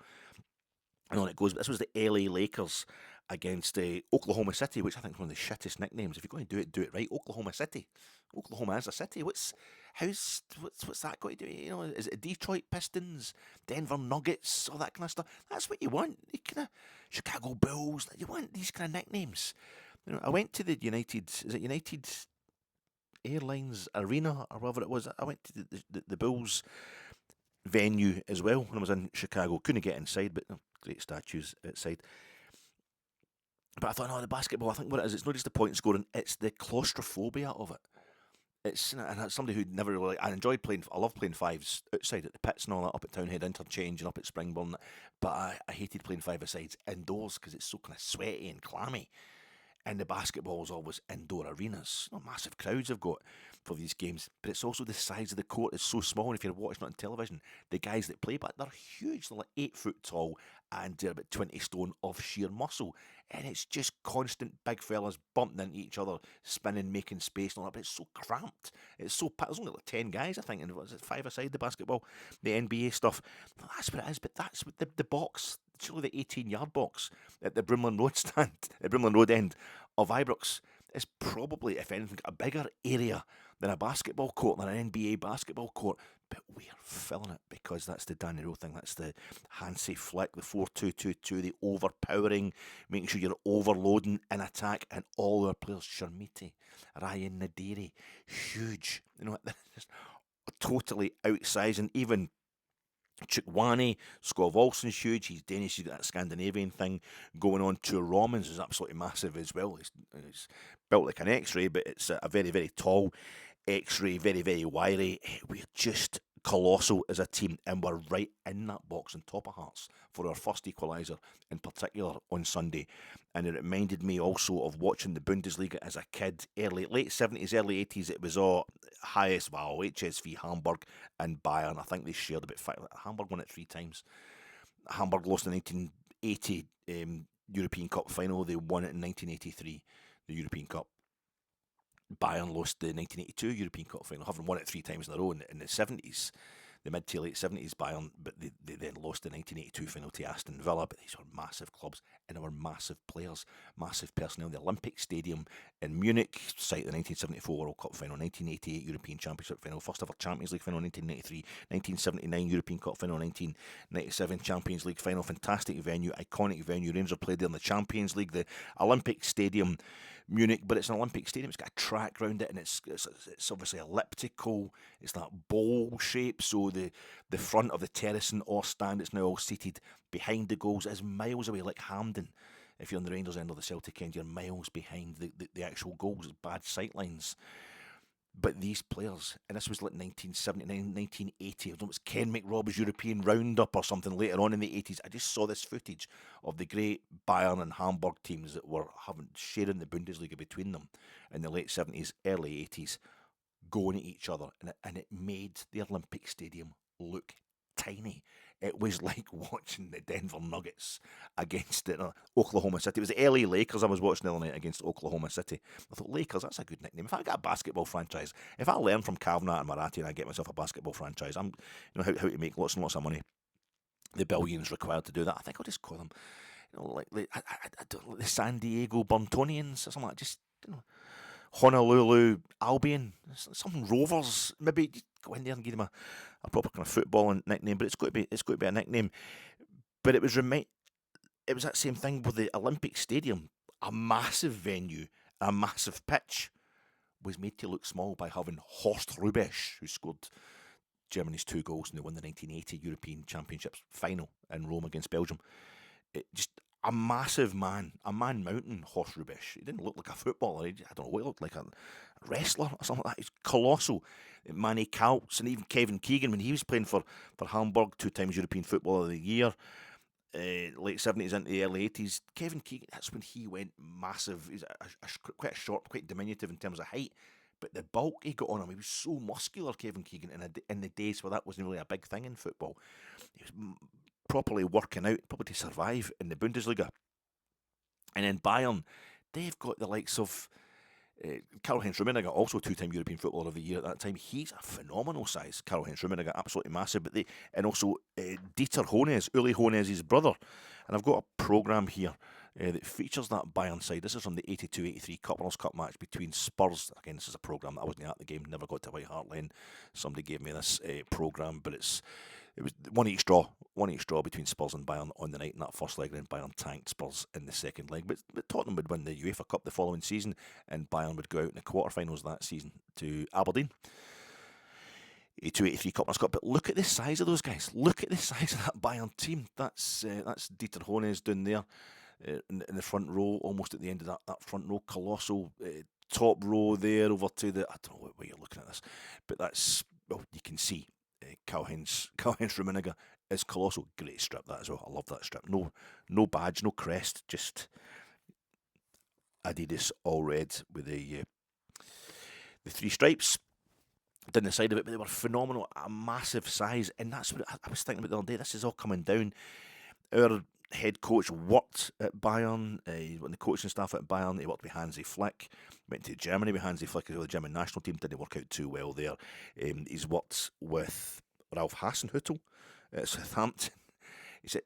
And on it goes. But this was the LA Lakers against Oklahoma City, which I think is one of the shittest nicknames. If you're going to do it right. Oklahoma City. Oklahoma is a city. What's that got to do? Is it Detroit Pistons, Denver Nuggets, all that kind of stuff? That's what you want. The kind of Chicago Bulls. You want these kind of nicknames. I went to the United Airlines Arena or whatever it was. I went to the Bulls venue as well when I was in Chicago. Couldn't get inside, but great statues outside. But I thought, no, the basketball, I think what it is, it's not just the point scoring, it's the claustrophobia of it. And as somebody who never really, I love playing fives outside at the pits and all that, up at Townhead Interchange and up at Springburn, but I hated playing five-a-sides indoors because it's so kind of sweaty and clammy. And the basketball is always indoor arenas. Not massive crowds have got for these games, but it's also the size of the court is so small. And if you're watching it on television, the guys that play back, they're huge. They're like 8 foot tall and they're about 20 stone of sheer muscle. And it's just constant big fellas bumping into each other, spinning, making space and all that. But it's so cramped. It's so packed. There's only like 10 guys, I think, and was it 5 aside the basketball, the NBA stuff. Well, that's what it is. But that's what the box, surely the 18-yard box at the Brimlin Road stand, at Brimlin Road end of Ibrox is probably, if anything, a bigger area than a basketball court, than an NBA basketball court. But we're filling it because that's the Danny Röhl thing. That's the Hansi flick, the 4-2-2-2, the overpowering, making sure you're overloading in attack, and all our players, Sharmiti, Ryan Nadiri, huge. You know, just totally outsized, and even Chukwani, Skov Olsen's huge. He's Danish. He's got that Scandinavian thing going on. Ture Romans is absolutely massive as well. It's built like an X-ray, but it's a very, very tall X-ray, very, very wiry. We're just colossal as a team, and we're right in that box on top of Hearts for our first equaliser in particular on Sunday. And it reminded me also of watching the Bundesliga as a kid, late 70s, early 80s. It was all highest, well, HSV, Hamburg and Bayern. I think they shared about 5. Hamburg won it 3 times. Hamburg lost the 1980 European Cup final. They won it in 1983, the European Cup. Bayern lost the 1982 European Cup final, having won it 3 times in a row in the 70s, the mid to late 70s Bayern, but they then lost the 1982 final to Aston Villa. But these are massive clubs and our massive players, massive personnel. The Olympic Stadium in Munich, site the 1974 World Cup final, 1988 European Championship final, first ever Champions League final, 1993, 1979 European Cup final, 1997 Champions League final. Fantastic venue, iconic venue. Rangers played there in the Champions League. The Olympic Stadium, Munich, but it's an Olympic stadium. It's got a track round it, and it's obviously elliptical. It's that bowl shape, so the front of the terracing or stand, it's now all seated behind the goals, is miles away, like Hampden. If you're on the Rangers end or the Celtic end, you're miles behind the actual goals. It's bad sightlines. But these players, and this was like 1979, 1980, it was Ken McRobb's European Roundup or something later on in the 80s. I just saw this footage of the great Bayern and Hamburg teams that were sharing the Bundesliga between them in the late 70s, early 80s, going at each other, and it made the Olympic Stadium look tiny. It was like watching the Denver Nuggets against Oklahoma City. It was the LA Lakers I was watching the other night against Oklahoma City. I thought, Lakers, that's a good nickname. If I got a basketball franchise, if I learn from Kavanagh and Marathi and I get myself a basketball franchise, how to make lots and lots of money, the billions required to do that, I think I'll just call them, like the San Diego Burntonians or something like that. Just, Honolulu Albion, some Rovers, maybe just go in there and give them a proper kind of footballing nickname. But it's got to be a nickname. But it was that same thing with the Olympic Stadium, a massive venue, a massive pitch, was made to look small by having Horst Rubesch, who scored Germany's 2 goals and they won the 1980 European Championships final in Rome against Belgium. Just a massive man, a man mountain, Horst Rubesch. He didn't look like a footballer. I don't know what he looked like, a wrestler or something like that. He's colossal. Manny Kaltz and even Kevin Keegan, when he was playing for Hamburg, 2 times European Footballer of the Year, late 70s into the early 80s. Kevin Keegan, that's when he went massive. He's quite short, quite diminutive in terms of height. But the bulk he got on him, he was so muscular, Kevin Keegan, in the days where that wasn't really a big thing in football. He was properly working out, probably to survive in the Bundesliga. And then Bayern, they've got the likes of Karl-Heinz Rummenigge, also 2-time European Footballer of the Year at that time. He's a phenomenal size, Karl-Heinz Rummenigge, absolutely massive. And also Dieter Hoeneß, Uli Hoeneß's brother. And I've got a programme here that features that Bayern side. This is from the 82-83 Cup Runners' Cup match between Spurs. Again, this is a programme that I wasn't at the game, never got to White Hart Lane. Somebody gave me this programme, but it was one each draw between Spurs and Bayern on the night in that first leg, and then Bayern tanked Spurs in the second leg. But Tottenham would win the UEFA Cup the following season, and Bayern would go out in the quarterfinals that season to Aberdeen. 82-83 Cup Runners' Cup. But look at the size of those guys. Look at the size of that Bayern team. That's Dieter Hoeneß down there in the front row, almost at the end of that front row. Colossal top row there over to the, I don't know what way you're looking at this, but that's, well, you can see Karl-Heinz Rummenigge is colossal. Great strip that as well. I love that strip. No badge, no crest, just Adidas all red with the 3 stripes down the side of it, but they were phenomenal, a massive size, and that's what I was thinking about the other day. This is all coming down. Our head coach worked at Bayern, he was on the coaching staff at Bayern, he worked with Hansi Flick, went to Germany with Hansi Flick as well, the German national team, didn't work out too well there. He's worked with Ralph Hasenhüttl at Southampton.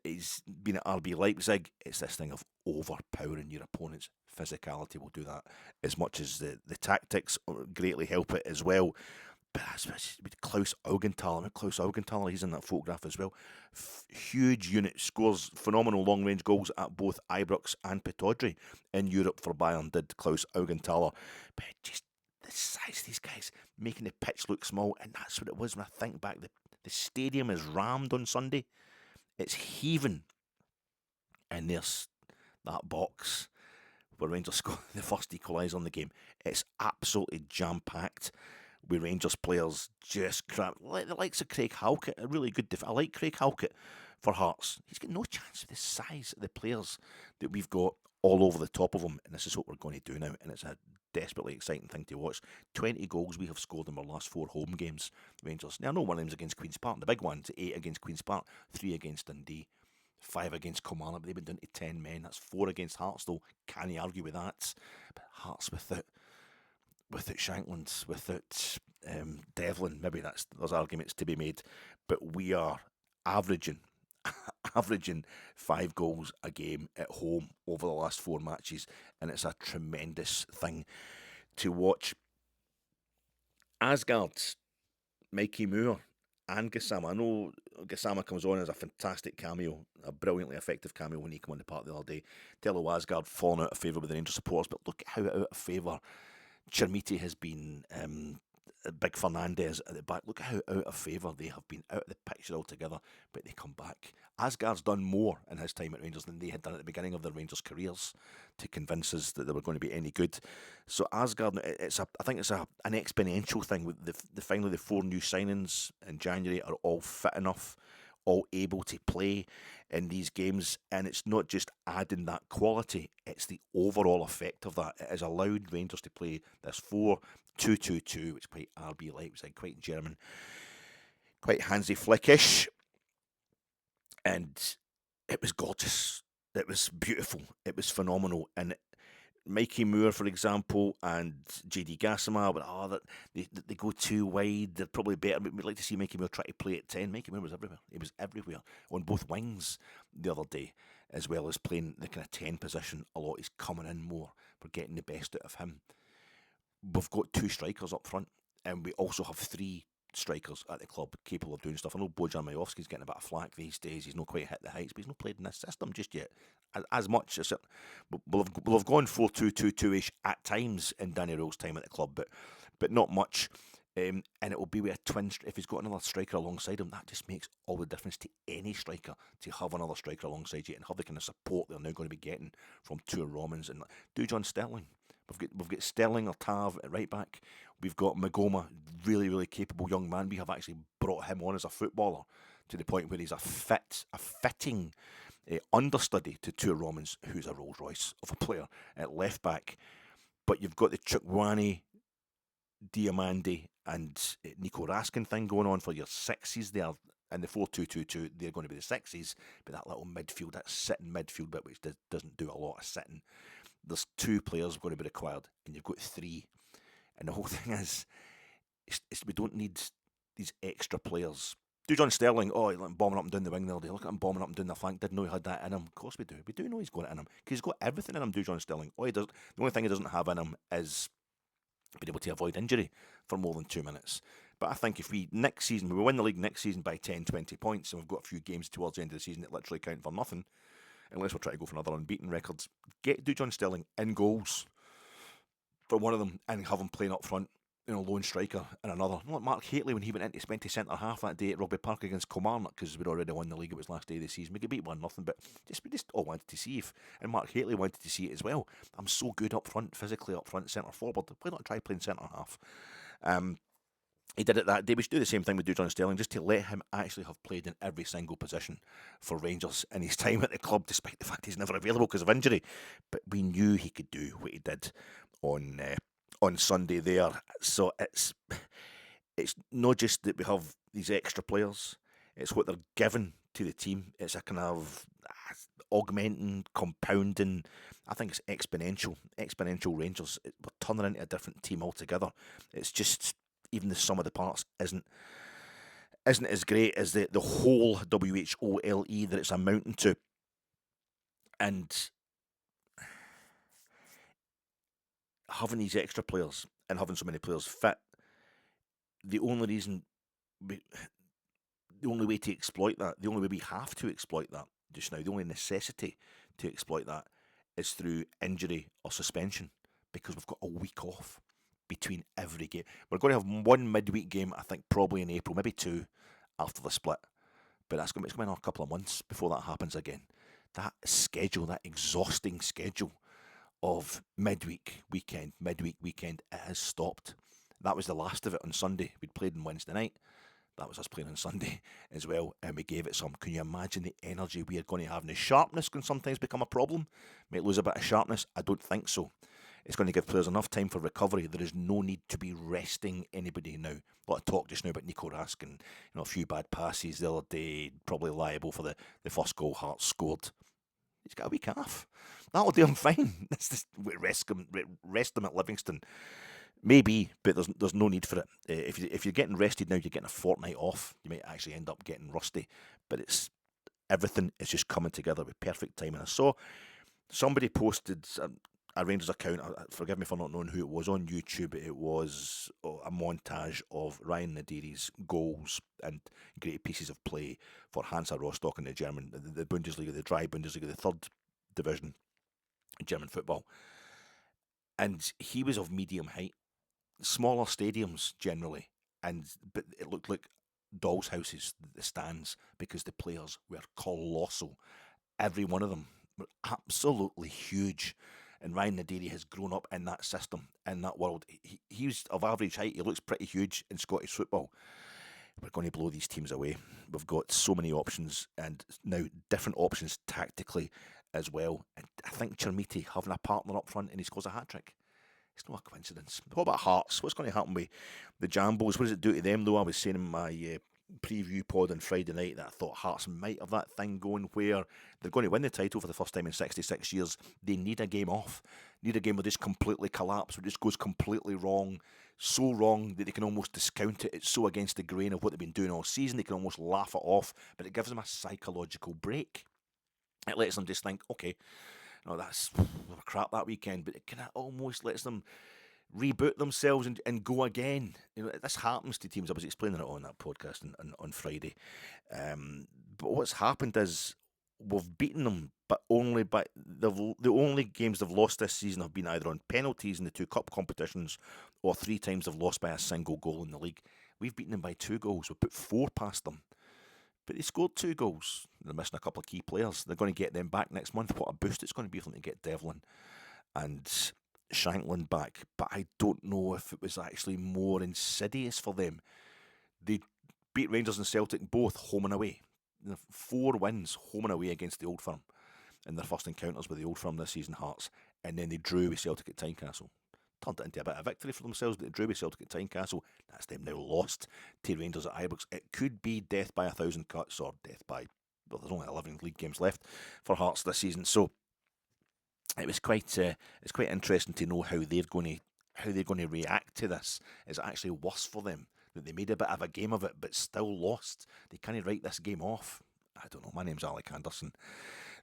He's been at RB Leipzig. It's this thing of overpowering your opponent's physicality will do that as much as the tactics greatly help it as well. But that's with Klaus Augenthaler. Klaus Augenthaler, he's in that photograph as well. Huge unit, scores phenomenal long-range goals at both Ibrox and Pittodrie in Europe for Bayern, did Klaus Augenthaler. But just the size of these guys, making the pitch look small, and that's what it was when I think back. The stadium is rammed on Sunday. It's heaving. And there's that box where Rangers scored the first equaliser on the game. It's absolutely jam-packed with Rangers players just crap. Like the likes of Craig Halkett, a really good I like Craig Halkett for Hearts. He's got no chance with the size of the players that we've got all over the top of him, and this is what we're going to do now, and it's a desperately exciting thing to watch. 20 goals we have scored in our last 4 home games, Rangers. Now, I know one of them's against Queen's Park, the big ones, 8 against Queen's Park, 3 against Dundee, 5 against Kilmarnock, but they've been down to 10 men. That's 4 against Hearts, though. Can you argue with that? But Hearts without Shankland, without Devlin, maybe there's arguments to be made, but we are averaging 5 goals a game at home over the last 4 matches, and it's a tremendous thing to watch. Asgard, Mikey Moore, and Gassama. I know Gassama comes on as a fantastic cameo, a brilliantly effective cameo when he came on the park the other day. Tello Asgard falling out of favour with the Rangers supporters, but look how out of favour Chermiti has been. Big Fernandez at the back. Look at how out of favour they have been, out of the picture altogether, but they come back. Asgard's done more in his time at Rangers than they had done at the beginning of their Rangers careers to convince us that they were going to be any good. So Asgard, I think it's an exponential thing. With finally the 4 new signings in January are all fit enough, all able to play in these games, and it's not just adding that quality, it's the overall effect of that. It has allowed Rangers to play this 4-2-2-2, which is quite RB Leipzig, quite German, quite Hansi Flickish, and it was gorgeous, it was beautiful, it was phenomenal. And Mikey Moore, for example, and JD Gassama, they go too wide. They're probably better. We'd like to see Mikey Moore try to play at 10. Mikey Moore was everywhere. He was everywhere on both wings the other day, as well as playing the kind of 10 position a lot. He's coming in more. We're getting the best out of him. We've got 2 strikers up front, and we also have 3 strikers at the club capable of doing stuff. I know Bojan Majowski's getting a bit of flack these days. He's not quite hit the heights, but he's not played in this system just yet as much as it. We'll have gone 4-2-2-2-ish at times in Danny Röhl's time at the club, but not much. And it will be with a twin. If he's got another striker alongside him, that just makes all the difference to any striker, to have another striker alongside you and have the kind of support they're now going to be getting from Tua Romans and Dujon Sterling. We've got Sterling or Tav at right back. We've got Magoma, really, really capable young man. We have actually brought him on as a footballer to the point where he's a fitting understudy to Tua Romans, who's a Rolls Royce of a player at left back. But you've got the Chukwani, Diamandi, and Nico Raskin thing going on for your sixes there. And the 4-2-2-2, they're going to be the sixes. But that little midfield, that sitting midfield bit, which doesn't do a lot of sitting. There's 2 players going to be required, and you've got 3. And the whole thing is, we don't need these extra players. Dujon Sterling, bombing up and down the wing the other day. Look at him bombing up and down the flank. Didn't know he had that in him. Of course we do. We do know he's got it in him, because he's got everything in him, Dujon Sterling. The only thing he doesn't have in him is being able to avoid injury for more than 2 minutes. But I think if we win the league next season by 10, 20 points, and we've got a few games towards the end of the season that literally count for nothing, unless we're trying to go for another unbeaten record, get Dujon Sterling in goals for one of them and have him playing up front, lone striker in another. Like Mark Hateley, when he went into centre half that day at Rugby Park against Kilmarnock, because we'd already won the league, it was last day of the season. We could beat 1-0, but we just all wanted to see and Mark Hateley wanted to see it as well. I'm so good up front, physically up front, centre forward. Why not try playing centre half? He did it that day. We should do the same thing with John Sterling, just to let him actually have played in every single position for Rangers in his time at the club, despite the fact he's never available because of injury. But we knew he could do what he did on Sunday there. So it's not just that we have these extra players; it's what they're given to the team. It's a kind of augmenting, compounding. I think it's exponential Rangers. We're turning into a different team altogether. It's just even the sum of the parts isn't as great as the whole WHOLE that it's amounting to. And having these extra players and having so many players fit, the only way to exploit that, the only way we have to exploit that just now, the only necessity to exploit that is through injury or suspension, because we've got a week off between every game. We're going to have one midweek game, I think, probably in April, maybe two after the split. But it's going to be another couple of months before that happens again. That schedule, that exhausting schedule of midweek, weekend, it has stopped. That was the last of it on Sunday. We'd played on Wednesday night. That was us playing on Sunday as well, and we gave it some. Can you imagine the energy we are going to have? And the sharpness can sometimes become a problem. Might lose a bit of sharpness. I don't think so. It's going to give players enough time for recovery. There is no need to be resting anybody now. A lot of talk just now about Nico Rask and a few bad passes the other day, probably liable for the first goal Hearts scored. He's got a week off. That'll do him fine. Rest him at Livingston. Maybe, but there's no need for it. If you're getting rested now, you're getting a fortnight off. You might actually end up getting rusty. But everything is just coming together with perfect timing. I saw somebody posted a Rangers account. Forgive me for not knowing who it was on YouTube. It was a montage of Ryan Nadiri's goals and great pieces of play for Hansa Rostock in the Bundesliga, the dry Bundesliga, the third division German football. And he was of medium height. Smaller stadiums generally, but it looked like dolls' houses, the stands, because the players were colossal. Every one of them were absolutely huge. And Ryan Nadiri has grown up in that system, in that world. He's of average height. He looks pretty huge in Scottish football. We're going to blow these teams away. We've got so many options, and now different options tactically as well. And I think Chermiti having a partner up front and he scores a hat-trick. It's not a coincidence. What about Hearts? What's going to happen with the Jambos? What does it do to them, though? I was saying in my preview pod on Friday night that I thought Hearts might have that thing going where they're going to win the title for the first time in 66 years. They need a game off. Need a game where they just completely collapse, where it just goes completely wrong. So wrong that they can almost discount it. It's so against the grain of what they've been doing all season. They can almost laugh it off, but it gives them a psychological break. It lets them just think, okay, no, that's crap that weekend, but it kind of almost lets them reboot themselves and go again. This happens to teams. I was explaining it on that podcast on Friday. But what's happened is we've beaten them, but only by the only games they've lost this season have been either on penalties in the two cup competitions, or 3 times they've lost by a single goal in the league. We've beaten them by 2 goals. We've put 4 past them. But they scored 2 goals. They're missing a couple of key players. They're going to get them back next month. What a boost it's going to be for them to get Devlin and Shanklin back. But I don't know if it was actually more insidious for them. They beat Rangers and Celtic both home and away. 4 wins home and away against the Old Firm in their first encounters with the Old Firm this season, Hearts. And then they drew with Celtic at Tynecastle. Turned it into a bit of victory for themselves, but they drew with Celtic at Tynecastle. That's them now lost to Rangers at Ibrox. It could be death by 1,000 cuts, or death by, well, there's only 11 league games left for Hearts this season. So it was quite interesting to know how they're going to react to this. Is it actually worse for them that they made a bit of a game of it but still lost? They can't write this game off. I don't know. My name's Alec Anderson.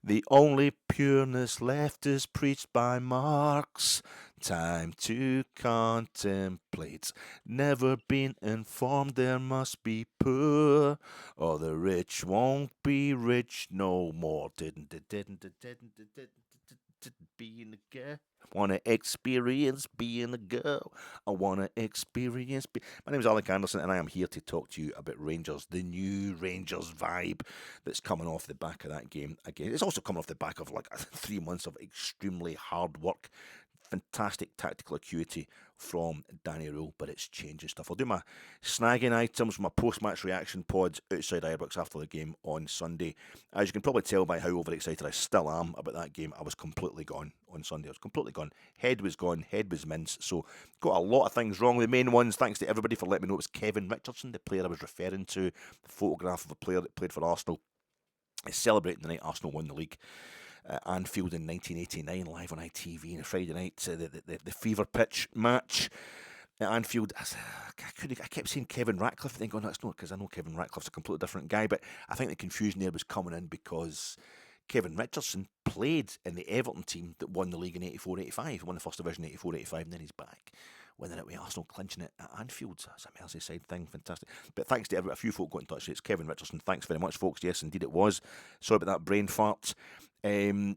The only pureness left is preached by Marx. Time to contemplate. Never been informed there must be poor, or the rich won't be rich no more. Being a girl. Wanna experience being a girl. I wanna experience. My name is Alec Anderson, and I am here to talk to you about Rangers, the new Rangers vibe that's coming off the back of that game again. It's also coming off the back of like 3 months of extremely hard work, fantastic tactical acuity from Danny Röhl, but it's changing stuff. I'll do my snagging items, my post-match reaction pods outside Ibrox after the game on Sunday. As you can probably tell by how overexcited I still am about that game, I was completely gone on Sunday. I was completely gone. Head was gone, head was minced. So got a lot of things wrong. The main ones, thanks to everybody for letting me know, it was Kevin Richardson, the player I was referring to, the photograph of a player that played for Arsenal. It's celebrating the night Arsenal won the league. Anfield in 1989, live on ITV on a Friday night. The fever pitch match at Anfield. I kept saying Kevin Ratcliffe, then going, that's not because I know Kevin Ratcliffe's a completely different guy, but I think the confusion there was coming in because Kevin Richardson played in the Everton team that won the league in 84-85, won the First Division 84-85, and then he's back winning it with Arsenal, clinching it at Anfield. That's a Merseyside thing, fantastic. But thanks to a few folk got in touch. It's Kevin Richardson. Thanks very much, folks. Yes, indeed it was. Sorry about that brain fart. At the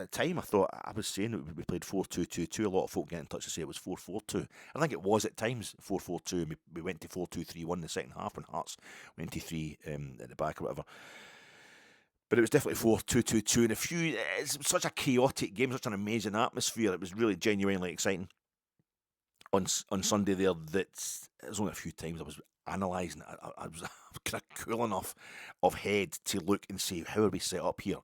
time, I thought I was saying that we played 4-2-2-2. A lot of folk get in touch to say it was 4-4-2. I think it was at times 4-4-2. We went to 4-2-3-1 in the second half when Hearts went to 3 at the back or whatever. But it was definitely 4-2-2-2. And it's such a chaotic game, such an amazing atmosphere. It was really genuinely exciting on Sunday there that there's only a few times I was analysing it. I was kind of cool enough of head to look and say, how are we set up here?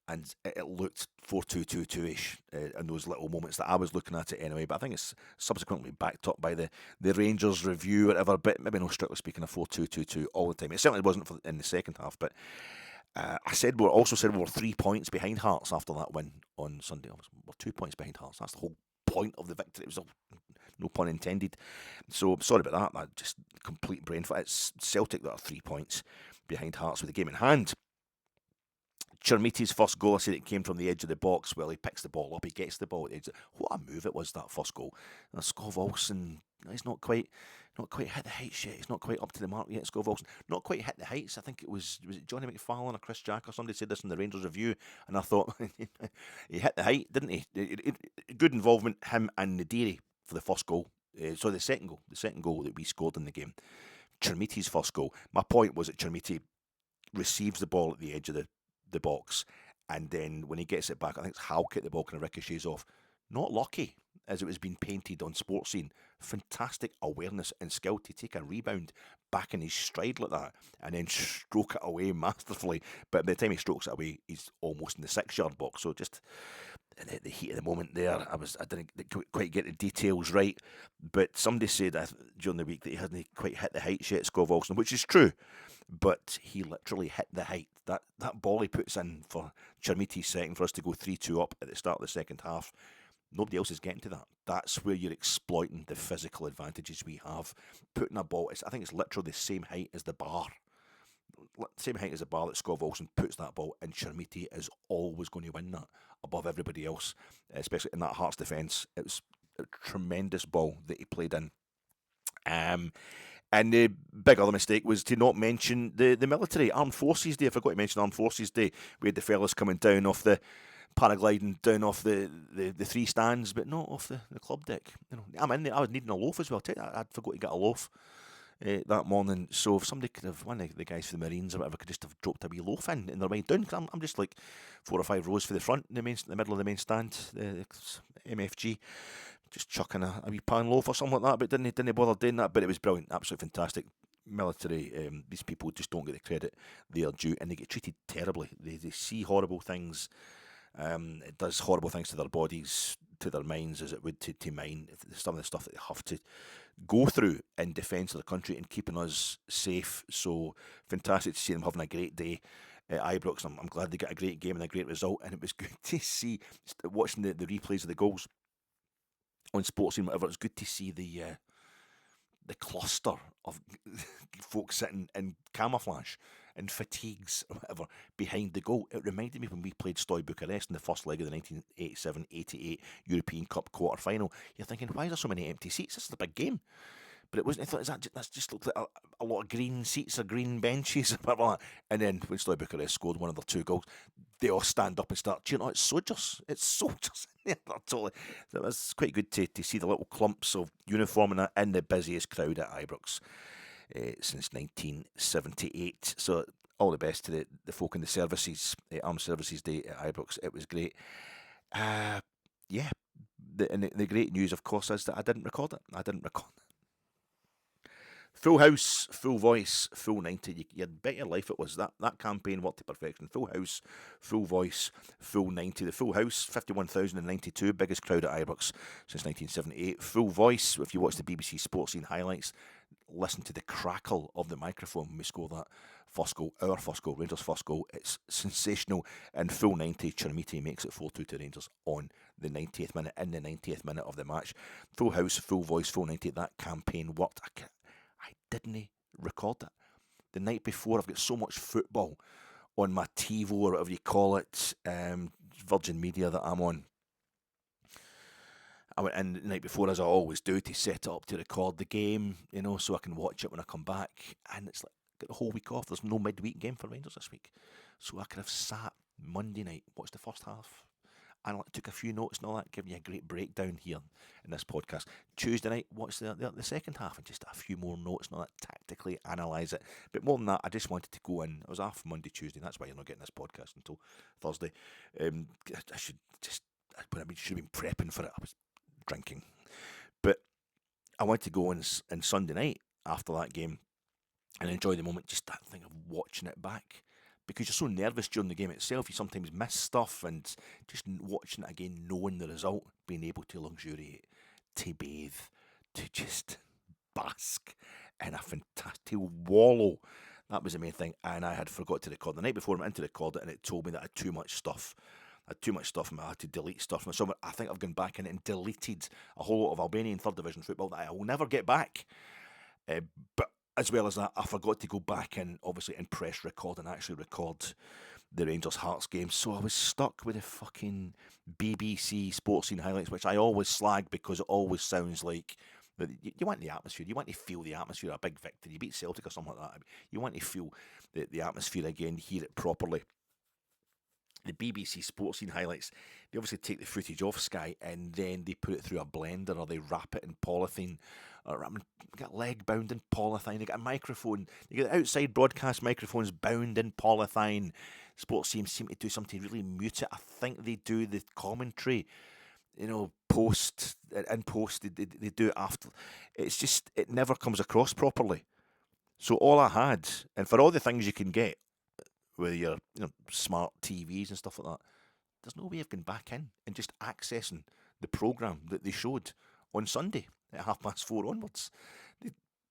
And it looked 4-2-2-2-ish in those little moments that I was looking at it anyway. But I think it's subsequently backed up by the Rangers review or whatever. But maybe not strictly speaking of 4-2-2-2 all the time. It certainly wasn't in the second half. But I also said we were 3 points behind Hearts after that win on Sunday. We're 2 points behind Hearts. That's the whole point of the victory. It was no pun intended. So sorry about that. Just complete brain fart. It's Celtic that are 3 points behind Hearts with the game in hand. Chermiti's first goal, I said it came from the edge of the box. Well, he picks the ball up, he gets the ball at the edge. What a move it was, that first goal. And Skov Olsen, he's not quite hit the heights yet. He's not quite up to the mark yet, Skov Olsen. Not quite hit the heights. I think it was it Johnny McFarlane or Chris Jack or somebody said this in the Rangers review, and I thought, he hit the height, didn't he? Good involvement, him and Nadiri for the first goal. So the second goal that we scored in the game. Chermiti's first goal. My point was that Chermiti receives the ball at the edge of the box, and then when he gets it back, I think it's Halkett, the ball kind of ricochets off. Not lucky, as it was being painted on Sports Scene. Fantastic awareness and skill to take a rebound back in his stride like that, and then stroke it away masterfully. But by the time he strokes it away, he's almost in the 6-yard box. So just in the heat of the moment there, I didn't quite get the details right. But somebody said during the week that he hasn't quite hit the heights yet, Skov Olsen, which is true. But he literally hit the height. That ball he puts in for Chermiti's second for us to go 3-2 up at the start of the second half, nobody else is getting to that. That's where you're exploiting the physical advantages we have. Putting a ball, I think it's literally the same height as the bar. Same height as the bar that Skov Olsen puts that ball, and Chermiti is always going to win that above everybody else, especially in that Hearts defence. It was a tremendous ball that he played in. And the big other mistake was to not mention the military, Armed Forces Day. I forgot to mention Armed Forces Day. We had the fellas coming down off the paragliding down off the 3 stands, but not off the club deck. I'm in there. I was needing a loaf as well. I'd forgot to get a loaf that morning. So if somebody could have, one of the guys for the Marines or whatever, could just have dropped a wee loaf in their way down. Cause I'm just like 4 or 5 rows for the front, in the middle of the main stand, the MFG. Just chucking a wee pan loaf or something like that, but didn't bother doing that. But it was brilliant, absolutely fantastic. Military, these people just don't get the credit they are due, and they get treated terribly. They see horrible things. It does horrible things to their bodies, to their minds, as it would to mine. Some of the stuff that they have to go through in defence of the country and keeping us safe. So fantastic to see them having a great day at Ibrox. I'm glad they got a great game and a great result, and it was good to see, watching the replays of the goals on Sports Scene, whatever. It's good to see the cluster of folks sitting in camouflage and fatigues or whatever behind the goal. It reminded me when we played Stoy Bucharest in the first leg of the 1987-88 European Cup quarter-final. You're thinking, why is there so many empty seats? This is a big game. But it wasn't. I thought, that's just looked like a lot of green seats or green benches or whatever like that. And then when Stoy Bucharest scored one of their 2 goals, they all stand up and start cheering. Oh, it's soldiers. It's soldiers. Totally. It was quite good to see the little clumps of uniform in the busiest crowd at Ibrox since 1978. So all the best to the folk in the services, Armed Services Day at Ibrox. It was great. yeah, the great news, of course, is that I didn't record it. I didn't record it. Full house, full voice, full 90. You'd bet your life it was. That campaign worked to perfection. Full house, full voice, full 90. The full house, 51,092, biggest crowd at Ibrox since 1978. Full voice, if you watch the BBC Sports Scene highlights, listen to the crackle of the microphone when we score that first goal, our first goal, Rangers' first goal. It's sensational. And full 90, Chermiti makes it 4-2 to Rangers on the 90th minute, in the 90th minute of the match. Full house, full voice, full 90. That campaign worked. I didn't record it. The night before, I've got so much football on my Tivo, or whatever you call it, Virgin Media that I'm on. I went in the night before, as I always do, to set it up to record the game, so I can watch it when I come back. And it's like, got the whole week off. There's no midweek game for Rangers this week. So I could have sat Monday night, watched the first half, and took a few notes and all that, giving you a great breakdown here in this podcast. Tuesday night, watch the second half and just a few more notes and all that, tactically analyse it. But more than that, I just wanted to go in. I was off Monday, Tuesday, and that's why you're not getting this podcast until Thursday. I should have been prepping for it. I was drinking. But I wanted to go in Sunday night after that game and enjoy the moment, just that thing of watching it back. Because you're so nervous during the game itself, you sometimes miss stuff, and just watching it again, knowing the result, being able to luxuriate, to bathe, to just bask in a fantastic wallow. That was the main thing, and I had forgot to record. The night before I went in to record it, and it told me that I had too much stuff. And I had to delete stuff. So I think I've gone back in and deleted a whole lot of Albanian third division football that I will never get back. But as well as that, I forgot to go back and obviously and press record and actually record the Rangers Hearts game. So I was stuck with the fucking BBC Sports Scene highlights, which I always slag because it always sounds like you want the atmosphere. You want to feel the atmosphere of a big victory. You beat Celtic or something like that. You want to feel the atmosphere again, hear it properly. The BBC Sports Scene highlights, they obviously take the footage off Sky and then they put it through a blender, or they wrap it in polythene, or get leg bound in polythene. They get a microphone, they get outside broadcast microphones bound in polythene. Sports Scene seem to do something really mute it. I think they do the commentary, post, they do it after. It's just, it never comes across properly. So all I had, and for all the things you can get with your smart TVs and stuff like that, there's no way of going back in and just accessing the programme that they showed on Sunday at 4:30 onwards,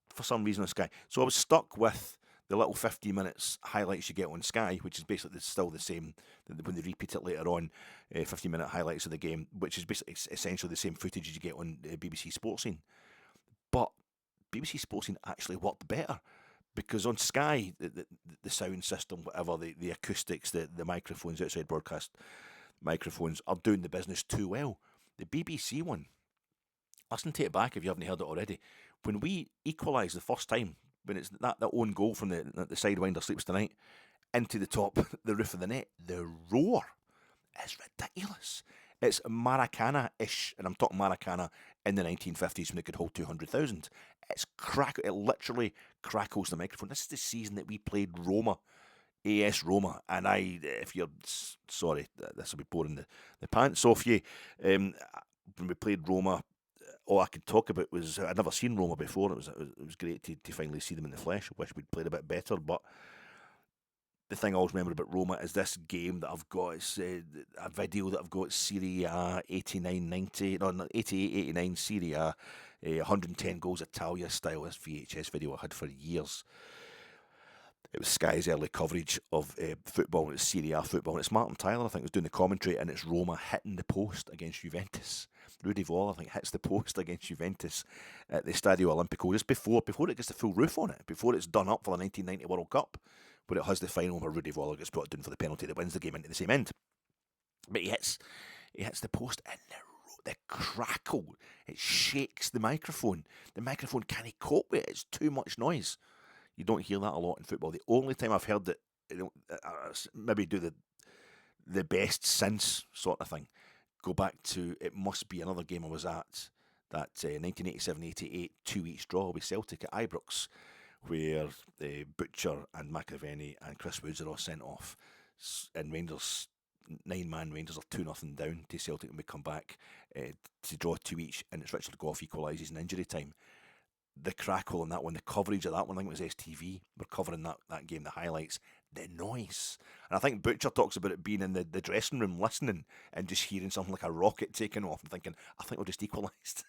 for some reason on Sky. So I was stuck with the little 15 minutes highlights you get on Sky, which is basically still the same when they repeat it later on, 15-minute highlights of the game, which is basically essentially the same footage as you get on BBC Sports Scene. But BBC Sports Scene actually worked better. Because on Sky, the sound system, whatever, the acoustics, the microphones, outside broadcast microphones, are doing the business too well. The BBC one, listen to it back if you haven't heard it already. When we equalise the first time, when it's that own goal from the sidewinder sleeps tonight, into the top, the roof of the net, the roar is ridiculous. It's Maracana-ish, and I'm talking Maracana in the 1950s when they could hold 200,000. It literally crackles the microphone. This is the season that we played Roma, AS Roma, and if you're sorry, this will be boring the pants off you. When we played Roma, all I could talk about was I'd never seen Roma before. It was great to finally see them in the flesh. I wish we'd played a bit better, but the thing I always remember about Roma is this game that I've got. It's a video that I've got, Serie A 88-89 Serie A, 110 goals Italia style. This VHS video I had for years. It was Sky's early coverage of football. It's Serie A football. And it's Martin Tyler, I think, was doing the commentary, and it's Roma hitting the post against Juventus. Rudy Voller, I think, hits the post against Juventus at the Stadio Olimpico just before it gets the full roof on it, before it's done up for the 1990 World Cup, where it has the final where Rudy Voller gets brought down for the penalty that wins the game into the same end. But he hits the post, and the crackle, it shakes the microphone. The microphone can't cope with it. It's too much noise. You don't hear that a lot in football. The only time I've heard it, maybe do the best since sort of thing, go back to, it must be another game I was at, that 1987-88 2-each draw with Celtic at Ibrox, where Butcher and McAvenny and Chris Woods are all sent off, and Rangers 9-man Rangers are 2-0 down to Celtic, and we come back to draw 2 each, and it's Richard Gough equalises in injury time. The crackle on that one, the coverage of that one, I think it was STV, we're covering that game, the highlights, the noise. And I think Butcher talks about it being in the dressing room listening and just hearing something like a rocket taking off and thinking, I think we've just equalised.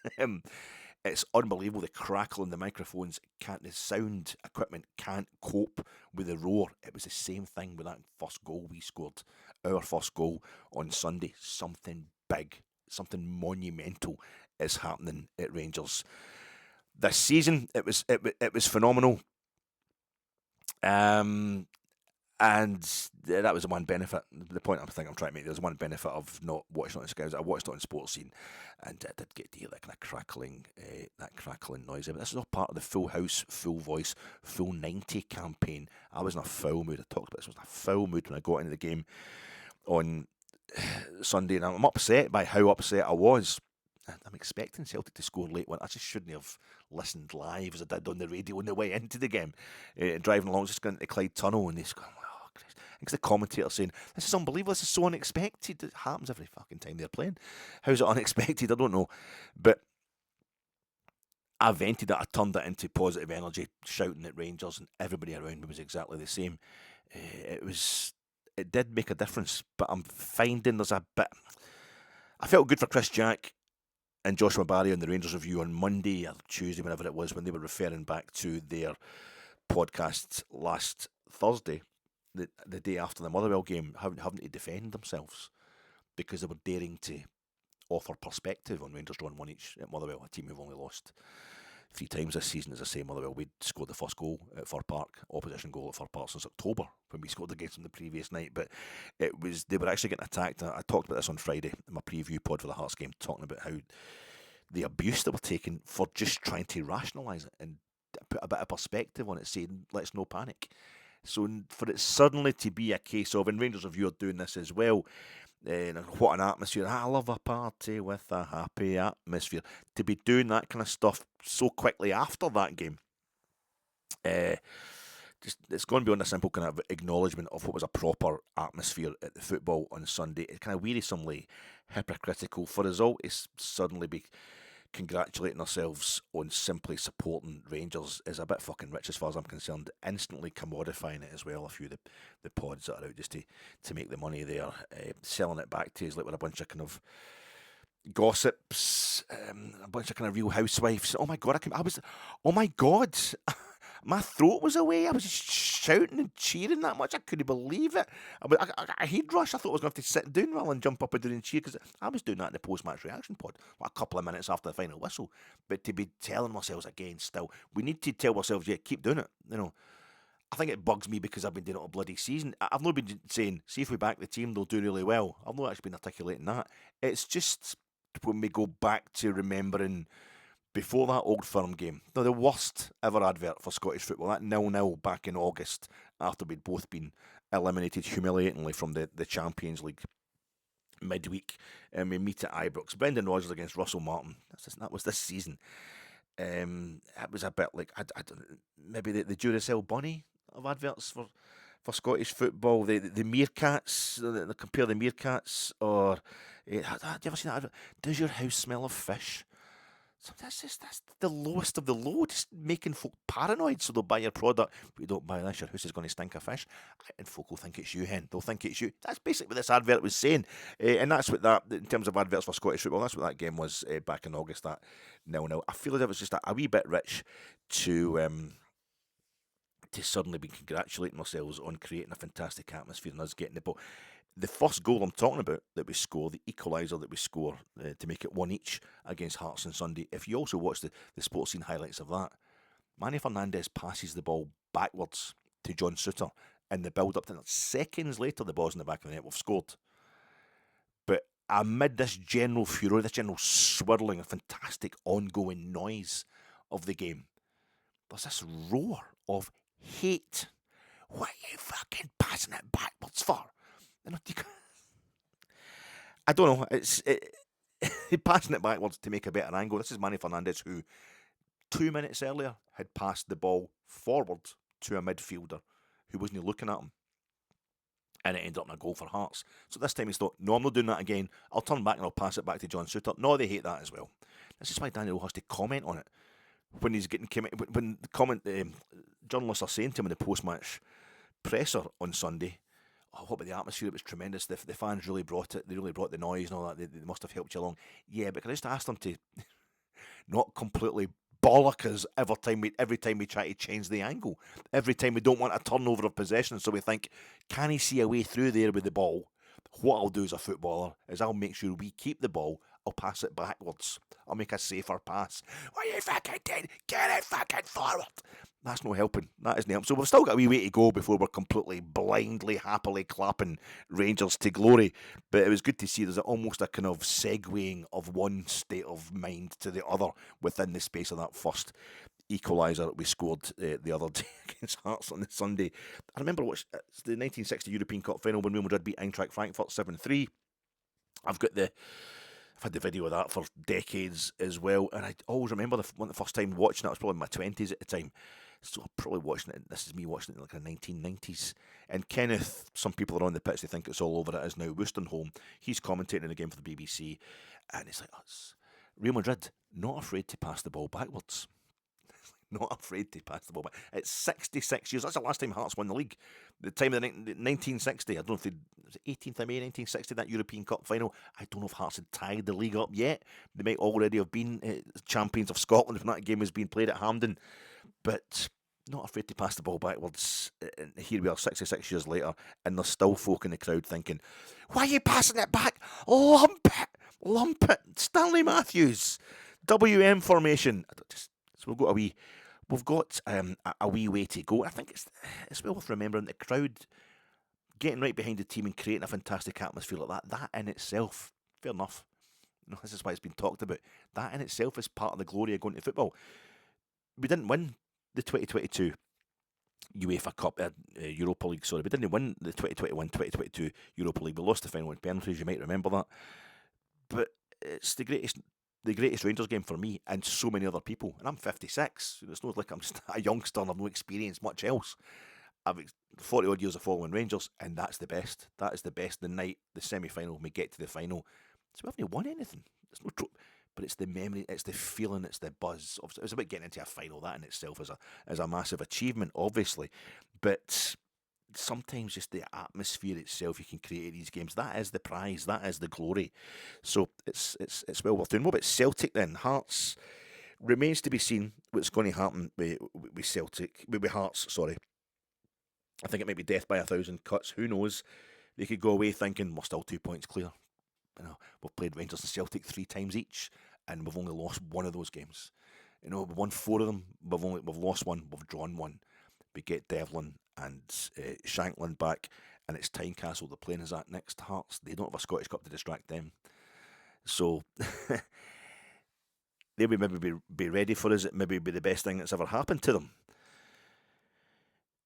It's unbelievable, the crackle in the microphones, the sound equipment can't cope with the roar. It was the same thing with that first goal we scored, our first goal on Sunday. Something big, something monumental is happening at Rangers this season. It was phenomenal, and that was the one benefit. The point I'm trying to make, there's one benefit of not watching it on Sky. I watched it on Sports Scene, and I did get to hear that kind of crackling noise. But this is all part of the Full House, Full Voice, Full 90 campaign. I was in a foul mood. I talked about this. I was in a foul mood when I got into the game on Sunday, and I'm upset by how upset I was. I'm expecting Celtic to score late one. I just shouldn't have listened live as I did on the radio on the way into the game. Driving along, just going to Clyde Tunnel, and he's going, oh, Christ. Because the commentator saying, this is unbelievable, this is so unexpected. It happens every fucking time they're playing. How's it unexpected? I don't know. But I vented it, I turned it into positive energy, shouting at Rangers, and everybody around me was exactly the same. It did make a difference, but I'm finding there's a bit... I felt good for Chris Jack and Joshua Barry on the Rangers Review on Monday or Tuesday, whenever it was, when they were referring back to their podcast last Thursday, the day after the Motherwell game, having to defend themselves because they were daring to offer perspective on Rangers drawing 1 each at Motherwell, a team who've only lost 3 times this season. As I say, Motherwell, we'd scored the first goal at Fir Park, opposition goal at Fir Park, since October when we scored against them the previous night. But they were actually getting attacked. I talked about this on Friday in my preview pod for the Hearts game, talking about how the abuse that were taken for just trying to rationalise it and put a bit of perspective on it, saying let's no panic. So for it suddenly to be a case of, and Rangers Review are doing this as well, what an atmosphere. I love a party with a happy atmosphere. To be doing that kind of stuff so quickly after that game, it's gone beyond a simple kind of acknowledgement of what was a proper atmosphere at the football on Sunday. It's kind of wearisomely hypocritical for us all to suddenly be congratulating ourselves on simply supporting Rangers is a bit fucking rich as far as I'm concerned. Instantly commodifying it as well, a few of the pods that are out just to make the money there, selling it back to us like we're a bunch of kind of gossips, a bunch of kind of Real Housewives. Oh my god, oh my god, my throat was away. I was just shouting and cheering that much. I couldn't believe it. I head rush. I thought I was going to have to sit down rather than jump up and down and cheer, because I was doing that in the post-match reaction pod, a couple of minutes after the final whistle. But to be telling ourselves again, still, we need to tell ourselves, yeah, keep doing it. You know, I think it bugs me because I've been doing it all bloody season. I've not been saying, see if we back the team, they'll do really well. I've not actually been articulating that. It's just when we go back to remembering before that Old Firm game, now the worst ever advert for Scottish football, that 0-0 back in August after we'd both been eliminated humiliatingly from the Champions League midweek, and we meet at Ibrox. Brendan Rodgers against Russell Martin. That was this season. It was a bit like, I don't, maybe the Duracell Bunny of adverts for Scottish football. The Meerkats, they compare the Meerkats, or do you ever see that advert? Does your house smell of fish? So that's the lowest of the low, just making folk paranoid so they'll buy your product. But you don't buy this, your house is going to stink of fish. And folk will think it's you, hen. They'll think it's you. That's basically what this advert was saying. And that's what that, in terms of adverts for Scottish football, that's what that game was back in August, that 0-0. I feel like it was just a wee bit rich to suddenly be congratulating ourselves on creating a fantastic atmosphere and us getting the ball. The first goal I'm talking about that we score, the equaliser that we score to make it 1 each against Hearts on Sunday, if you also watch the sports scene highlights of that, Manny Fernandez passes the ball backwards to John Souttar in the build-up to that. Seconds later, the ball's in the back of the net, we've scored. But amid this general furore, this general swirling, a fantastic ongoing noise of the game, there's this roar of hate. What are you fucking passing it backwards for? I don't know. It's passing it backwards to make a better angle. This is Manny Fernandez, who 2 minutes earlier had passed the ball forward to a midfielder who wasn't looking at him. and it ended up in a goal for Hearts. So this time he's thought, no, I'm not doing that again. I'll turn back and I'll pass it back to John Souttar. No, they hate that as well. This is why Daniel has to comment on it when he's getting when the journalists are saying to him in the post-match presser on Sunday. Oh, what about the atmosphere? It was tremendous. The fans really brought it. They really brought the noise and all that. They must have helped you along. Yeah, but can I just ask them to not completely bollock us every time we try to change the angle? Every time we don't want a turnover of possession, so we think, can he see a way through there with the ball? What I'll do as a footballer is I'll make sure we keep the ball. I'll pass it backwards. I'll make a safer pass. What are you fucking doing? Get it fucking forward. That's no helping. That isn't helping. So we've still got a wee way to go before we're completely blindly, happily clapping Rangers to glory. But it was good to see there's almost a kind of segueing of one state of mind to the other within the space of that first equaliser that we scored the other day against Hearts on the Sunday. I remember it's the 1960 European Cup final when Real Madrid beat Eintracht Frankfurt 7-3. I've had the video of that for decades as well, and I always remember the first time watching it. I was probably in my 20s at the time, so I'm probably watching it. This is me watching it in like the 1990s. And Kenneth, some people are on the pitch, they think it's all over. It is now. Wostenholm, he's commentating the game for the BBC, and it's like, Real Madrid not afraid to pass the ball backwards. Not afraid to pass the ball back. It's 66 years. That's the last time Hearts won the league. The time of the 1960. I don't know if was it 18th of May 1960, that European Cup final. I don't know if Hearts had tied the league up yet. They might already have been champions of Scotland if that game was being played at Hampden. But not afraid to pass the ball backwards. And here we are 66 years later, and there's still folk in the crowd thinking, why are you passing it back? Lump it. Stanley Matthews. WM formation. So we've got a wee way to go. I think it's well worth remembering the crowd getting right behind the team and creating a fantastic atmosphere like that. That in itself, fair enough. This is why it's been talked about. That in itself is part of the glory of going to football. We didn't win the 2022 UEFA Cup, Europa League, sorry. We didn't win the 2021-2022 Europa League. We lost the final in penalties, you might remember that. But it's the greatest Rangers game for me and so many other people. And I'm 56. It's not like I'm just a youngster and I've no experience much else. I've 40 odd years of following Rangers, and that's the best. That is the best. The night, the semi-final, we get to the final. So we haven't won anything. It's no but it's the memory, it's the feeling, it's the buzz. It's about getting into a final. That in itself is a massive achievement, obviously. But sometimes just the atmosphere itself you can create in these games, that is the prize, that is the glory. So it's well worth doing. What about Celtic then? Hearts, remains to be seen what's going to happen with Celtic, with Hearts, sorry. I think it might be death by 1,000 cuts. Who knows? They could go away thinking we're still 2 points clear. We've played Rangers and Celtic 3 times each, and we've only lost one of those games. We've won 4 of them. We've lost one. We've drawn one. We get Devlin and Shankland back, and it's Tynecastle they're playing us at next. Hearts, they don't have a Scottish Cup to distract them, so they'll maybe be ready for us. It maybe be the best thing that's ever happened to them.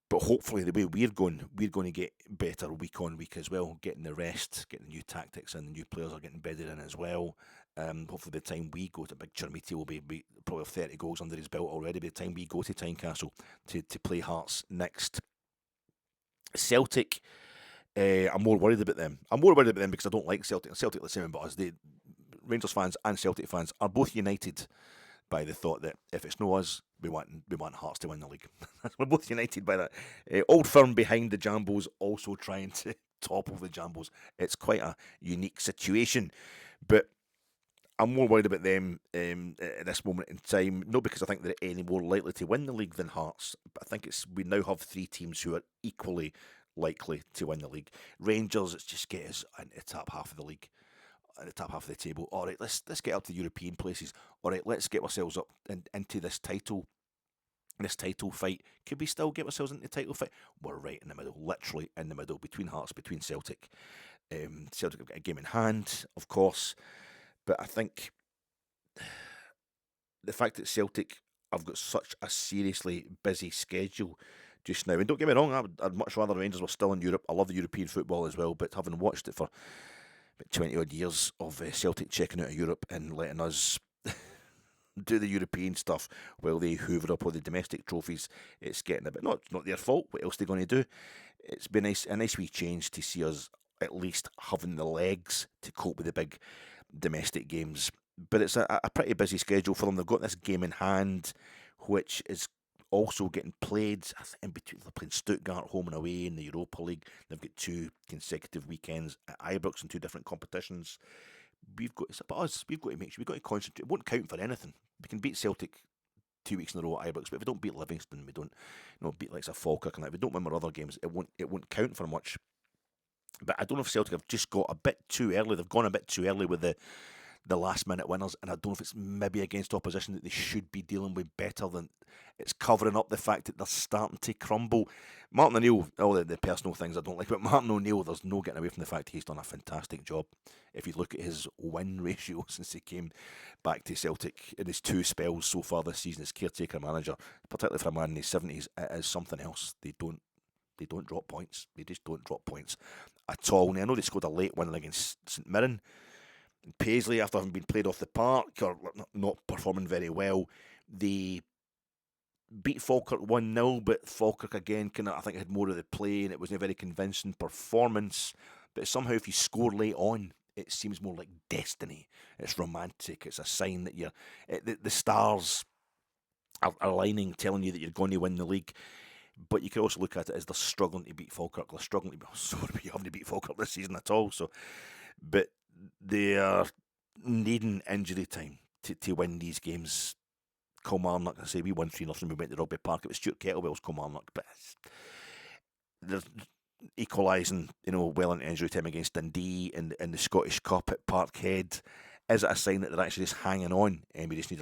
But hopefully the way we're going to get better week on week as well, getting the rest, getting the new tactics and the new players are getting bedded in as well. Hopefully by the time we go to Big Chirmity will be probably 30 goals under his belt already by the time we go to Tynecastle to play Hearts next. Celtic, I'm more worried about them. I'm more worried about them because I don't like Celtic. Celtic, the same but us. Rangers fans and Celtic fans are both united by the thought that if it's no us, we want Hearts to win the league. We're both united by that. Old firm behind the Jambos also trying to topple the Jambos. It's quite a unique situation. But I'm more worried about them at this moment in time, not because I think they're any more likely to win the league than Hearts, but I think we now have 3 teams who are equally likely to win the league. Rangers, it's just get us in the top half of the league, at the top half of the table. All right, let's get up to the European places. All right, let's get ourselves up into this title fight. Could we still get ourselves into the title fight? We're right in the middle, literally in the middle, between Hearts, between Celtic. Celtic have got a game in hand, of course, but I think the fact that Celtic have got such a seriously busy schedule just now, and don't get me wrong, I'd much rather Rangers were still in Europe. I love the European football as well, but having watched it for about 20 odd years of Celtic checking out of Europe and letting us do the European stuff while they hoover up all the domestic trophies. It's getting a bit, not their fault. What else are they going to do? It's been a nice wee change to see us at least having the legs to cope with the big domestic games. But it's a pretty busy schedule for them. They've got this game in hand, which is also getting played in between. They're playing Stuttgart home and away in the Europa League. They've got 2 consecutive weekends at Ibrox in 2 different competitions. It's about us. We've got to make sure, we've got to concentrate. It won't count for anything. We can beat Celtic 2 weeks in a row at Ibrox, but if we don't beat Livingston, we don't, beat like a Falkirk and that. If we don't win our other games, it won't count for much. But I don't know if Celtic have just got a bit too early. They've gone a bit too early with the last minute winners, and I don't know if it's maybe against opposition that they should be dealing with better than it's covering up the fact that they're starting to crumble. Martin O'Neill, all the personal things I don't like, but Martin O'Neill, there's no getting away from the fact he's done a fantastic job. If you look at his win ratio since he came back to Celtic in his 2 spells so far this season as caretaker manager, particularly for a man in his 70s, it is something else. They don't drop points. They just don't drop points at all. Now, I know they scored a late win against St Mirren. Paisley, after having been played off the park or not performing very well, they beat Falkirk 1-0, but Falkirk again I think had more of the play and it wasn't a very convincing performance. But somehow if you score late on, it seems more like destiny. It's romantic. It's a sign that the stars are aligning, telling you that you're going to win the league. But you can also look at it as they're struggling to beat Falkirk. They're struggling to beat, so we haven't beat Falkirk this season at all. So, but they are needing injury time to win these games. Kilmarnock, I say we won 3-0. We went to Rugby Park. It was Stuart Kettlewell's Kilmarnock, but they're equalising, well into injury time against Dundee in the Scottish Cup at Parkhead. Is it a sign that they're actually just hanging on and we just need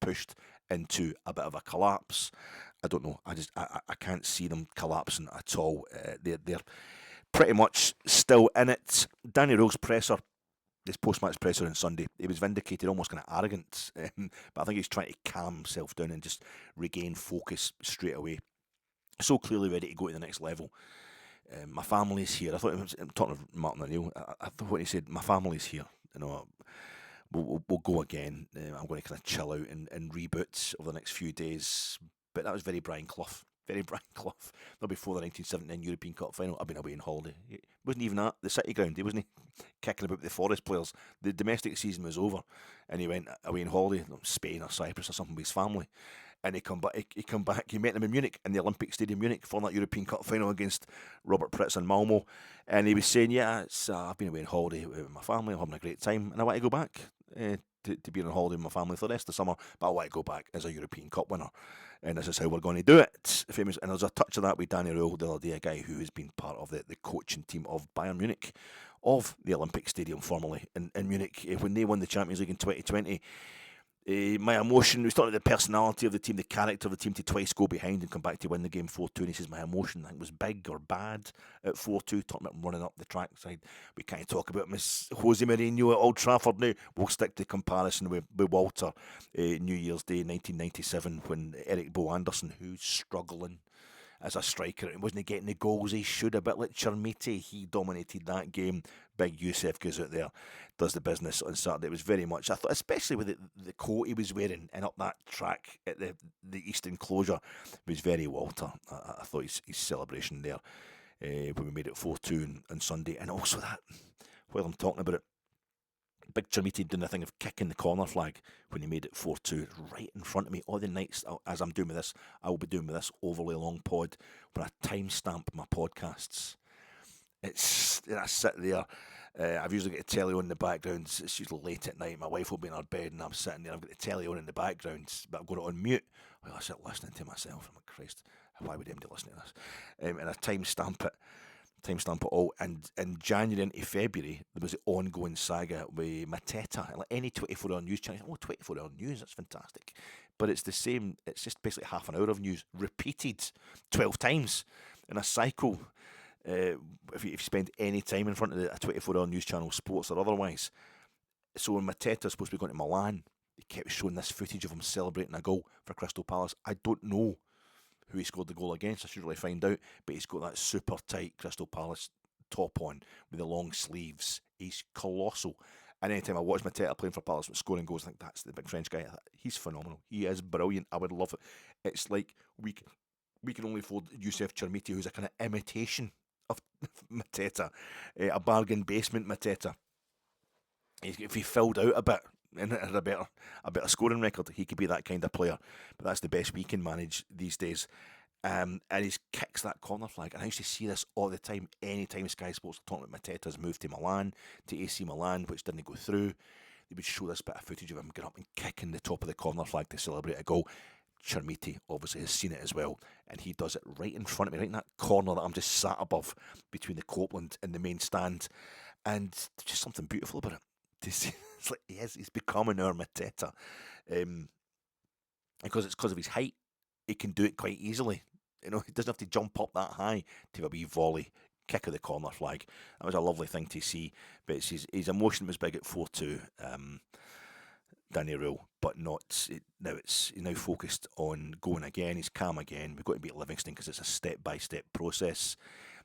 pushed into a bit of a collapse? I don't know. I can't see them collapsing at all. They're pretty much still in it. Danny Röhl's presser, this post-match presser on Sunday, he was vindicated, almost kind of arrogant, but I think he's trying to calm himself down and just regain focus straight away. So clearly ready to go to the next level. My family's here. I'm talking of Martin O'Neill. I thought when he said, my family's here, we'll go again. I'm going to kind of chill out and reboot over the next few days. But that was very Brian Clough. Very Brian Clough. Not before the 1979 European Cup final. I've been away on holiday. He wasn't even at the City Ground. He wasn't kicking about with the Forest players. The domestic season was over, and he went away on holiday, Spain or Cyprus or something with his family. And he come back. He met them in Munich, in the Olympic Stadium Munich, for that European Cup final against Robert Pritz and Malmo. And he was saying, I've been away on holiday with my family. I'm having a great time, and I want to go back to be on holiday with my family for the rest of the summer. But I want to go back as a European Cup winner. And this is how we're going to do it. Famous. And there's a touch of that with Danny Röhl the other day, a guy who has been part of the coaching team of Bayern Munich, of the Olympic Stadium formerly in Munich, when they won the Champions League in 2020. My emotion, we started the personality of the team, the character of the team, to twice go behind and come back to win the game 4-2. And he says, my emotion, I think, was big or bad at 4-2. Talking about running up the track side. We can't talk about Miss Jose Mourinho at Old Trafford now. We'll stick to comparison with Walter, New Year's Day 1997, when Eric Bo Anderson, who's struggling as a striker and wasn't getting the goals he should, a bit like Chermiti, he dominated that game. Big Youssef goes out there, does the business on Saturday. It was very much, I thought, especially with the coat he was wearing and up that track at the East Enclosure, it was very Walter. I thought his celebration there when we made it 4-2 on Sunday. And also that, while I'm talking about it, Big Chermiti doing the thing of kicking the corner flag when he made it 4-2 right in front of me. All the nights as I'm doing with this, I will be doing with this overly long pod where I timestamp my podcasts. I sit there. I've usually got a telly on in the background. It's usually late at night. My wife will be in her bed and I'm sitting there. I've got the telly on in the background, but I've got it on mute. Well, I sit listening to myself. I'm like, Christ, why would anybody listen to this? And I timestamp it all, and in January into February there was the ongoing saga with Mateta. Like any 24-hour news channel, 24-hour news, that's fantastic, but it's the same. It's just basically half an hour of news repeated 12 times in a cycle. If you spend any time in front of a 24-hour news channel, sports or otherwise. So when Mateta's supposed to be going to Milan, they kept showing this footage of him celebrating a goal for Crystal Palace. I don't know who he scored the goal against. I should really find out. But he's got that super tight Crystal Palace top on with the long sleeves. He's colossal. And anytime I watch Mateta playing for Palace, scoring goals, I think that's the big French guy. He's phenomenal. He is brilliant. I would love it. It's like we can only afford Youssef Chermiti, who's a kind of imitation of Mateta, a bargain basement Mateta. If he filled out a bit and had a better scoring record, he could be that kind of player. But that's the best we can manage these days. And he kicks that corner flag. And I used to see this all the time. Anytime Sky Sports were talking about Mateta's move to Milan, to AC Milan, which didn't go through, they would show this bit of footage of him getting up and kicking the top of the corner flag to celebrate a goal. Chermiti obviously has seen it as well, and he does it right in front of me, right in that corner that I'm just sat above between the Copeland and the main stand. And just something beautiful about it. To see, it's like he's becoming our Mateta. Because it's because of his height, he can do it quite easily. You know, he doesn't have to jump up that high to have a wee volley, kick of the corner flag. That was a lovely thing to see. But his emotion was big at 4-2, Danny Röhl, but not now. He's now focused on going again. He's calm again. We've got to beat Livingston because it's a step-by-step process.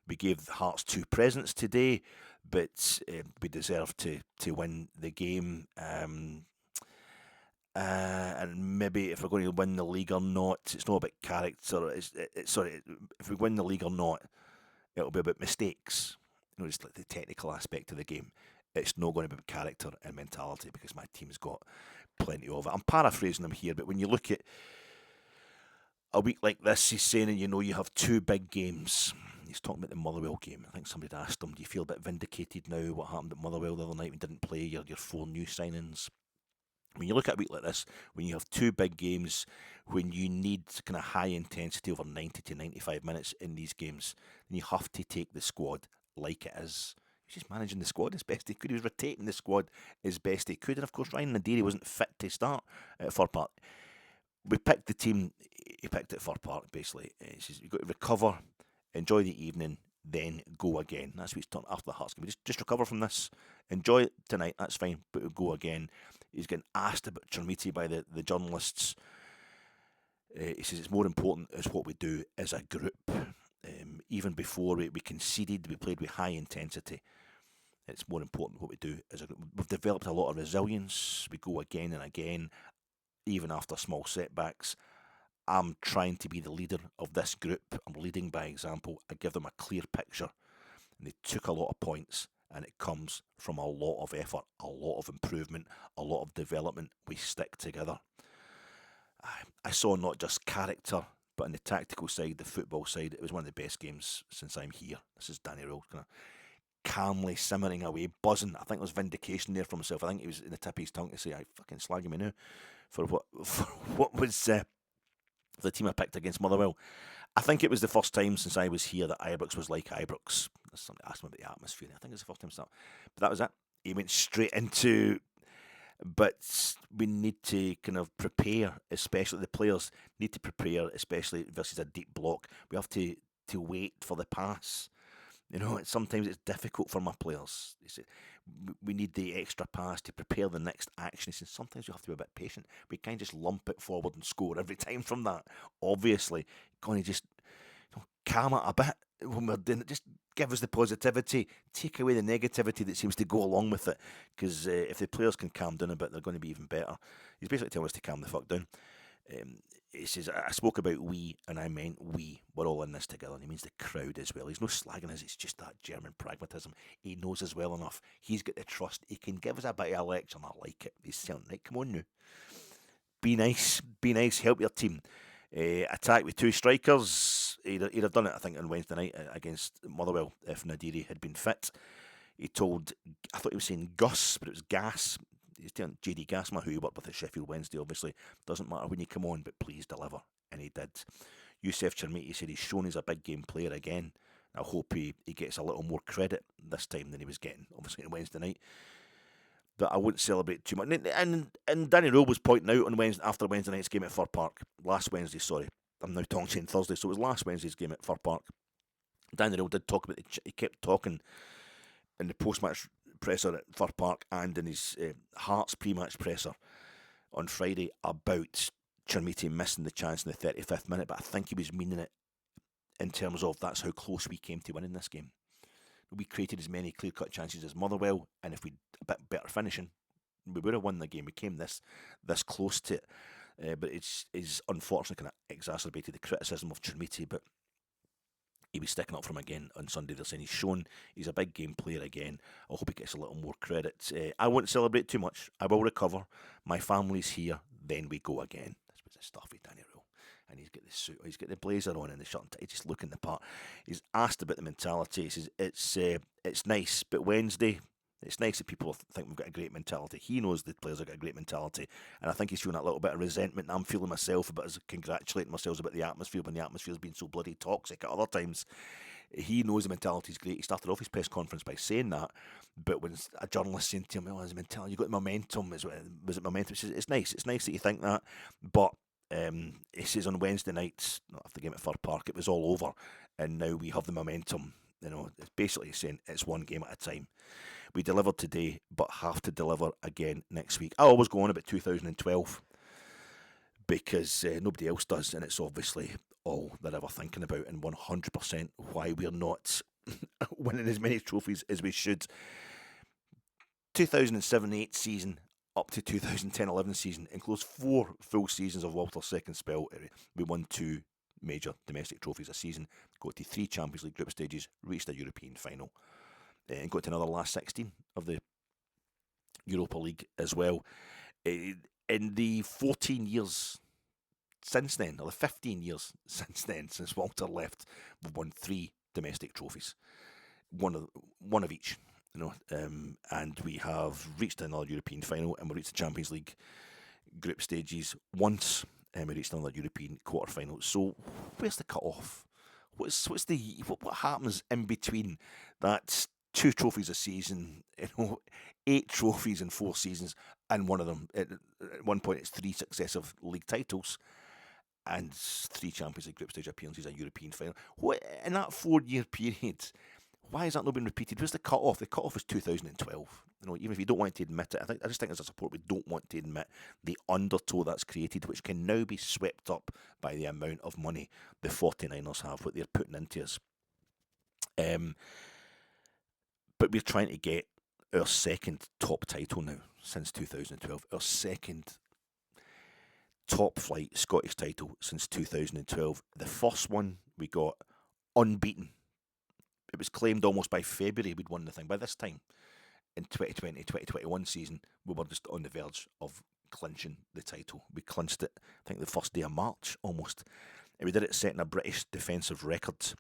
We gave Hearts 2 presents today, but we deserve to win the game. And maybe if we're going to win the league or not, it's not about character. Sorry, if we win the league or not, it'll be about mistakes. You know, just like the technical aspect of the game. It's not going to be about character and mentality because my team's got plenty of it. I'm paraphrasing him here, but when you look at a week like this, he's saying, you know, you have 2 big games. He's talking about the Motherwell game. I think somebody had asked him, do you feel a bit vindicated now? What happened at Motherwell the other night? We didn't play your 4 new signings. When you look at a week like this, when you have 2 big games, when you need kind of high intensity over 90 to 95 minutes in these games, then you have to take the squad like it is. He was just managing the squad as best he could. He was rotating the squad as best he could. And of course, Ryan Nadiri wasn't fit to start at Fir Park. We picked the team, he picked it Fir Park, basically. He says, you've got to recover, enjoy the evening, then go again. That's what he's talking after the Hearts game. Just recover from this, enjoy it tonight, that's fine, but we'll go again. He's getting asked about Chermiti by the journalists. He says it's more important is what we do as a group. Even before we conceded, we played with high intensity. It's more important what we do as a group. We've developed a lot of resilience. We go again and again, even after small setbacks. I'm trying to be the leader of this group. I'm leading by example. I give them a clear picture. And they took a lot of points, and it comes from a lot of effort, a lot of improvement, a lot of development. We stick together. I saw not just character, but on the tactical side, the football side, it was one of the best games since I'm here. This is Danny Röhl kind of calmly simmering away, buzzing. I think there was vindication there for himself. I think he was in the tip of his tongue to say, I fucking slagging me now for what was the team I picked against Motherwell. I think it was the first time since I was here that Ibrox was like Ibrox. Somebody asked me about the atmosphere. I think it was the first time since that. But that was it. He went straight into... But we need to kind of prepare, especially the players need to prepare, especially versus a deep block. We have to wait for the pass. You know, sometimes it's difficult for my players. We need the extra pass to prepare the next action. He says sometimes you have to be a bit patient. We can't just lump it forward and score every time from that. Obviously, going to just calm it a bit when we're doing it. Just give us the positivity, take away the negativity that seems to go along with it. Because if the players can calm down a bit, they're going to be even better. He's basically telling us to calm the fuck down. He says, I spoke about we, and I meant we. We're all in this together. And he means the crowd as well. He's no slagging us. It's just that German pragmatism. He knows us well enough. He's got the trust. He can give us a bit of a lecture, and I like it. He's saying, right, come on now. Be nice. Be nice. Help your team. Attack with 2 strikers. He'd have done it, I think, on Wednesday night against Motherwell if Nadiri had been fit. He told, I thought he was saying Gus, but it was Gas. He's telling JD Gasma, who he worked with at Sheffield Wednesday, obviously. Doesn't matter when you come on, but please deliver. And he did. Youssef Chermiti said he's shown he's a big game player again. I hope he gets a little more credit this time than he was getting, obviously, on Wednesday night. But I wouldn't celebrate too much. And Danny Röhl was pointing out on after Wednesday night's game at Fir Park. Last Wednesday, sorry. I'm now talking Thursday, so it was last Wednesday's game at Fir Park. Danny Röhl did talk about he kept talking in the post-match presser at Fir Park and in his Hearts pre-match presser on Friday about Chermiti missing the chance in the 35th minute, but I think he was meaning it in terms of that's how close we came to winning this game. we created as many clear-cut chances as Motherwell, and if we'd a bit better finishing, we would have won the game. We came this close to it. But it's unfortunately kind of exacerbated the criticism of Trinity, but he was sticking up for him again on Sunday. They're saying he's shown he's a big game player again. I hope he gets a little more credit. I won't celebrate too much. I will recover. My family's here. Then we go again. This was the stuffy Danny Röhl. And he's got the suit, he's got the blazer on and the shirt and tie, just looking the part. He's asked about the mentality. He says, it's nice, but Wednesday, it's nice that people think we've got a great mentality. He knows the players have got a great mentality, and I think he's feeling that little bit of resentment. I'm feeling myself about as congratulating myself about the atmosphere when the atmosphere's been so bloody toxic at other times. He knows the mentality's great. He started off his press conference by saying that, but when a journalist saying to him, "Oh, his mentality, you got the momentum," was it momentum? He says, it's nice that you think that, but he says on Wednesday nights, after the game at Fir Park, it was all over, and now we have the momentum. It's basically saying it's one game at a time. We delivered today, but have to deliver again next week. I always go on about 2012 because nobody else does, and it's obviously all they're ever thinking about, and 100% why we're not winning as many trophies as we should. 2007-8 season up to 2010-11 season includes 4 full seasons of Walter's second spell. We won 2 major domestic trophies a season, got to 3 Champions League group stages, reached a European final, and got to another last 16 of the Europa League as well. In the 14 years since then, or the 15 years since then, since Walter left, we've won 3 domestic trophies, one of each. And we have reached another European final, and we reached the Champions League group stages once, and we reached another European quarter final. So where's the cut off? What happens in between that? 2 trophies a season, 8 trophies in 4 seasons, and one of them at one point it's 3 successive league titles and 3 Champions League group stage appearances, a European final. What in that 4-year period? Why has that not been repeated? Where's the cut off? The cut off is 2012. Even if you don't want to admit it, I just think as a support we don't want to admit the undertow that's created, which can now be swept up by the amount of money the 49ers have, what they're putting into us. But we're trying to get our second top title now since 2012. Our second top flight Scottish title since 2012. The first one we got unbeaten. It was claimed almost by February we'd won the thing. By this time, in 2020-2021 season, we were just on the verge of clinching the title. We clinched it, I think, the first day of March, almost. And we did it setting a British defensive record,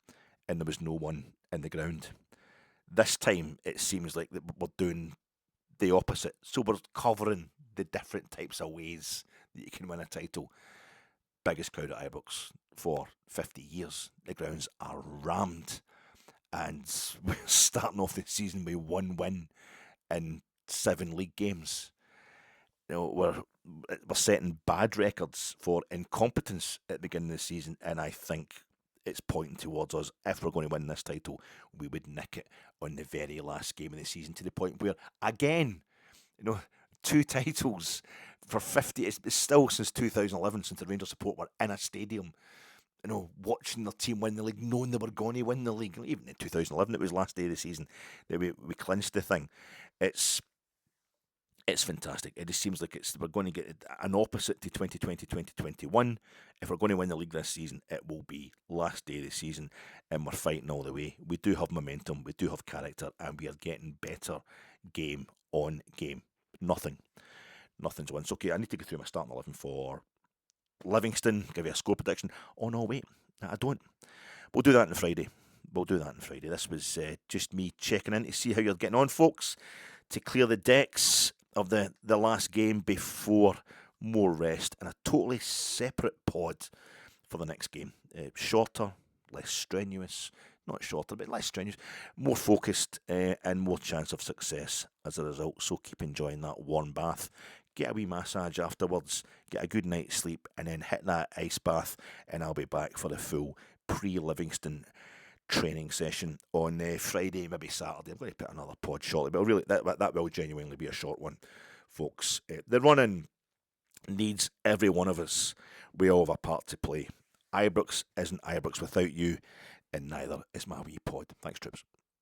and there was no one in the ground. This time, it seems like that we're doing the opposite. So we're covering the different types of ways that you can win a title. Biggest crowd at Ibrox for 50 years. The grounds are rammed. And we're starting off the season with 1 win in 7 league games. We're setting bad records for incompetence at the beginning of the season, and I think it's pointing towards us. If we're going to win this title, we would nick it on the very last game of the season, to the point where, again, 2 titles for 50. It's still since 2011 since the Rangers support were in a stadium, watching their team win the league, knowing they were going to win the league. Even in 2011, it was last day of the season that we clinched the thing. It's fantastic. It just seems like we're going to get an opposite to 2020-2021. If we're going to win the league this season, it will be last day of the season, and we're fighting all the way. We do have momentum, we do have character, and we are getting better game on game. Nothing's won. So, okay, I need to go through my starting 11 for Livingston, give you a score prediction. Oh no, wait, I don't. We'll do that on Friday. This was just me checking in to see how you're getting on, folks, to clear the decks of the last game before more rest and a totally separate pod for the next game. Shorter, less strenuous, not shorter, but less strenuous, more focused, and more chance of success as a result. So keep enjoying that warm bath. Get a wee massage afterwards, get a good night's sleep, and then hit that ice bath, and I'll be back for the full pre-Livingston training session on Friday, maybe Saturday. I'm going to put another pod shortly, but really that will genuinely be a short one, folks. The run-in needs every one of us. We all have a part to play. Ibrox isn't Ibrox without you, and neither is my wee pod. Thanks, troops.